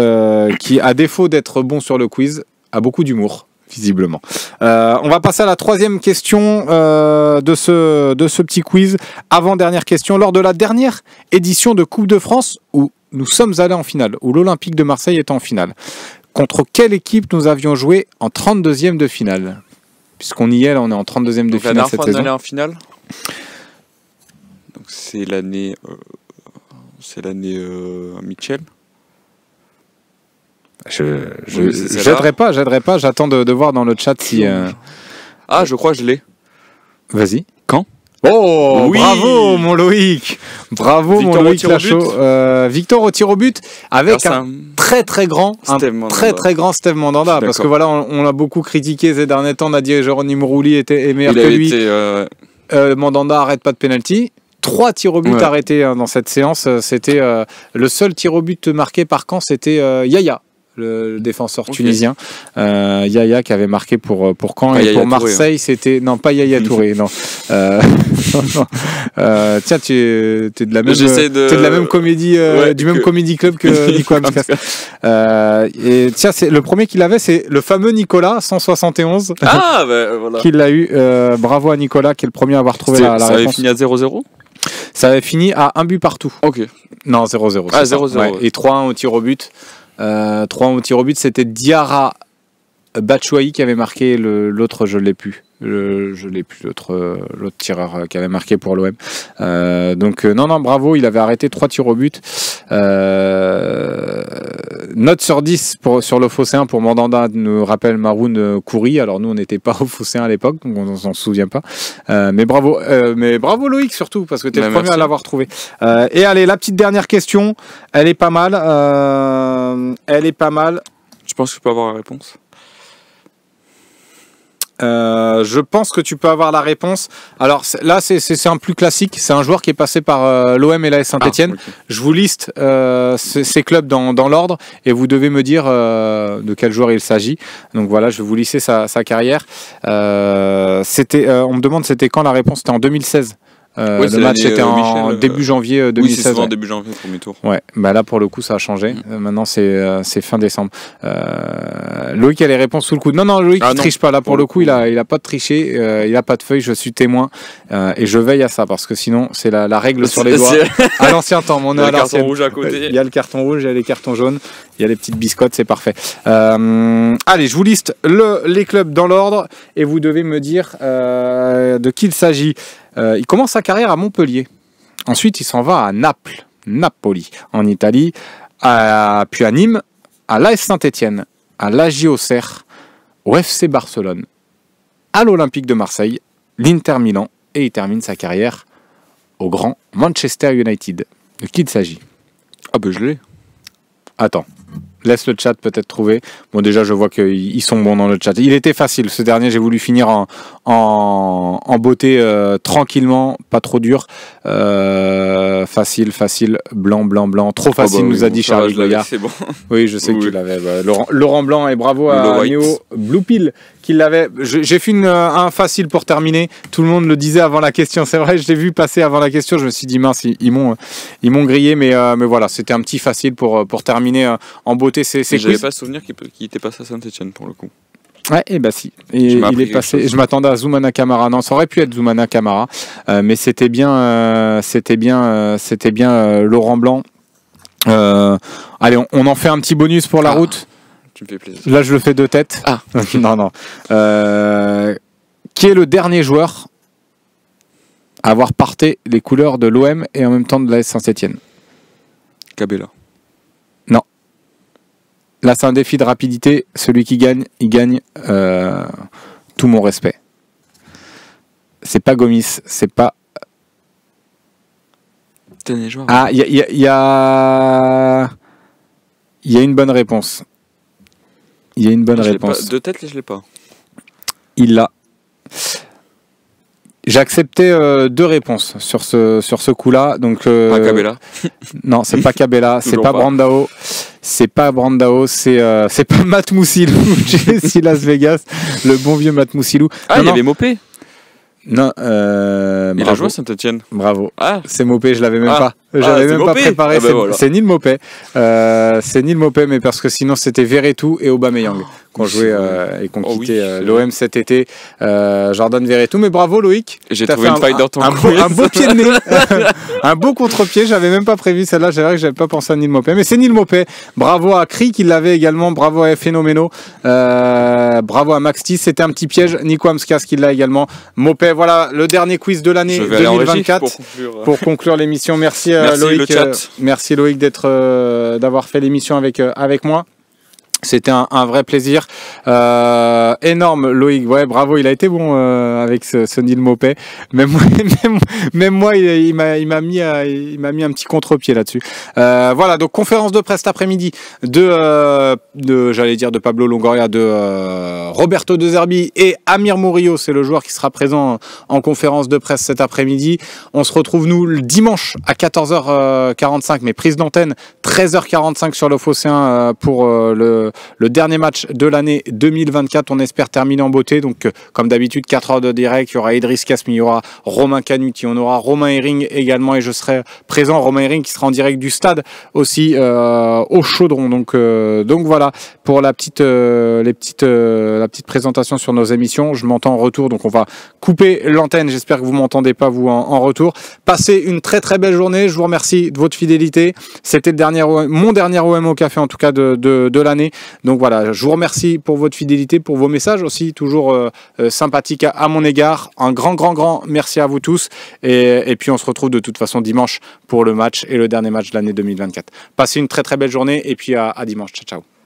qui, à défaut d'être bon sur le quiz, a beaucoup d'humour. Visiblement. On va passer à la troisième question de ce petit quiz. Avant-dernière question. Lors de la dernière édition de Coupe de France, où nous sommes allés en finale, où l'Olympique de Marseille est en finale, contre quelle équipe nous avions joué en 32e de finale? Puisqu'on y est, là, on est en 32e de finale cette saison. On est en finale. Donc c'est l'année Mitchell. J'aiderai pas, j'attends de voir dans le chat si... Ah, je crois que je l'ai. Vas-y. Quand? Oh, oui. Bravo mon Loïc. Bravo Victor mon Loïc Lachaud. Victor au tir au but avec un très grand Steve Mandanda. Parce que voilà, on l'a beaucoup critiqué ces derniers temps. On a dit Jérôme Rouli est meilleur que lui. Mandanda arrête pas de penalty. 3 tirs au but arrêtés dans cette séance. C'était le seul tir au but marqué par Caen, c'était Yaya. le défenseur tunisien. Yaya qui avait marqué pour Caen, pas et Yaya pour Touré, Marseille, hein. c'était... Non, pas Yaya Touré, non. Non. Tiens, tu es de la même, J'essaie t'es de la même comédie, du même comédie club que Nico Amskas. Et tiens, le premier qu'il avait, c'est le fameux Nicolas, 171. Ah, ben voilà. Qu'il a eu. Bravo à Nicolas, qui est le premier à avoir trouvé la Ça avait réponse. fini à 0-0 ? Ça avait fini à un but partout. Ok. Non, 0-0. Ah, c'est ça. 0-0. Ouais. Et 3-1 au tir au but. 3-1 au tir au but, c'était Diarra Batshuayi qui avait marqué, l'autre, je ne l'ai plus. Je l'ai plus, l'autre tireur qui avait marqué pour l'OM. Donc, non, bravo, il avait arrêté 3 tirs au but. Note sur 10 sur le Phocéen pour Mandanda, nous rappelle Maroun Khoury. Alors, nous, on n'était pas au Phocéen à l'époque, donc on s'en souvient pas. Mais bravo Loïc, surtout, parce que tu es le premier merci à l'avoir trouvé. Et allez, la petite dernière question, elle est pas mal. Je pense que je peux avoir la réponse. Je pense que tu peux avoir la réponse. Alors là, c'est un plus classique. C'est un joueur qui est passé par l'OM et l'AS Saint-Etienne. Okay. Je vous liste ces clubs dans l'ordre et vous devez me dire de quel joueur il s'agit. Donc voilà, je vais vous lister sa carrière. On me demande c'était quand la réponse. C'était en 2016. Le match était en début janvier 2016. Oui, c'est souvent début janvier, premier tour. Ouais, bah là pour le coup ça a changé. Maintenant c'est fin décembre. Loïc a les réponses sous le coude. Non, Loïc ne triche pas. Là pour le coup, il a pas de tricher, il a pas de feuille. Je suis témoin et je veille à ça parce que sinon c'est la règle sur les doigts. À l'ancien temps, on est à l'ancienne. Il y a le carton rouge à côté. Il y a le carton rouge, il y a les cartons jaunes, il y a les petites biscottes, c'est parfait. Allez, je vous liste les clubs dans l'ordre et vous devez me dire de qui il s'agit. Il commence sa carrière à Montpellier. Ensuite, il s'en va à Napoli, en Italie, puis à Nîmes, à l'AS Saint-Etienne, à l'AJ Auxerre, au FC Barcelone, à l'Olympique de Marseille, l'Inter Milan, et il termine sa carrière au grand Manchester United. De qui il s'agit? Ah ben je l'ai. Attends. Laisse le chat peut-être trouver. Bon, déjà, je vois qu'ils sont bons dans le chat. Il était facile. Ce dernier, j'ai voulu finir en beauté, tranquillement, pas trop dur. Facile. Blanc. Trop facile, nous a dit Charles Goyard. C'est bon. Oui, je sais que tu l'avais. Laurent Blanc, et bravo à Néo Blue Pill qui l'avait. J'ai fait un facile pour terminer. Tout le monde le disait avant la question. C'est vrai, je l'ai vu passer avant la question. Je me suis dit, mince, ils m'ont grillé. Mais voilà, c'était un petit facile pour terminer en beauté. J'avais pas souvenir qu'il était passé à Saint-Etienne pour le coup. Ouais, et bah si. Et il est passé. Je m'attendais à Zoumana Camara. Non, ça aurait pu être Zoumana Camara, mais c'était bien Laurent Blanc. Allez, on en fait un petit bonus pour la route. Tu me fais plaisir. Là, je le fais de tête. Ah. non. Qui est le dernier joueur à avoir porté les couleurs de l'OM et en même temps de l'AS Saint-Etienne? Cabella. Non. Là, c'est un défi de rapidité. Celui qui gagne, il gagne tout mon respect. C'est pas Gomis, c'est pas... Dernier joueur. Ah, il y a une bonne réponse. Il y a une bonne réponse. De tête, je l'ai pas. Il l'a. J'ai accepté 2 réponses sur ce coup-là. Donc, Pas Cabella. Non, c'est pas Cabella, c'est pas Brandao. C'est pas Matt Moussilou, chez Las Vegas, le bon vieux Matt Moussilou. Ah, il y avait Mopé. Non, il a joué à Saint-Etienne. Bravo. Ah. C'est Mopé, je l'avais même pas. J'avais même pas préparé. C'est Neil Mopé. C'est Neil Mopé, mais parce que sinon c'était Verretou et Aubameyang qu'on jouait et qu'on quittait l'OM cet été. Jordan Verretou. Mais bravo Loïc. J'ai trouvé une faille dans ton un beau pied de nez. Un beau contre-pied. J'avais même pas prévu celle-là. C'est vrai que j'avais pas pensé à Neil Mopé. Mais c'est Neil Mopé. Bravo à Cri qui l'avait également. Bravo à Phénoméno. Bravo à Max Tis. C'était un petit piège. Nico Amskas qui l'a également. Mopé. Voilà le dernier quiz de l'année 2024 pour conclure l'émission. Merci Loïc, merci Loïc d'avoir fait l'émission avec moi. C'était un vrai plaisir. Énorme, Loïc. Ouais, bravo, il a été bon avec ce Neil Maupay. Même moi, il m'a mis un petit contre-pied là-dessus. Voilà, donc conférence de presse cet après-midi de Pablo Longoria, de Roberto De Zerbi et Amir Murillo. C'est le joueur qui sera présent en conférence de presse cet après-midi. On se retrouve nous le dimanche à 14h45, mais prise d'antenne 13h45 sur le Phocéen pour le dernier match de l'année 2024. On espère terminer en beauté. Donc, comme d'habitude, 4 heures de direct. Il y aura Idriss Kasmi, il y aura Romain Canuti, on aura Romain Herring également et je serai présent. Romain Herring qui sera en direct du stade aussi au Chaudron. Donc voilà pour la petite présentation sur nos émissions. Je m'entends en retour, donc on va couper l'antenne. J'espère que vous m'entendez pas vous en retour. Passez une très très belle journée. Je vous remercie de votre fidélité. C'était mon dernier OM au café en tout cas de l'année. Donc voilà, je vous remercie pour votre fidélité, pour vos messages aussi, toujours sympathiques à mon égard. Un grand merci à vous tous. Et puis on se retrouve de toute façon dimanche pour le match et le dernier match de l'année 2024. Passez une très très belle journée et puis à dimanche. Ciao.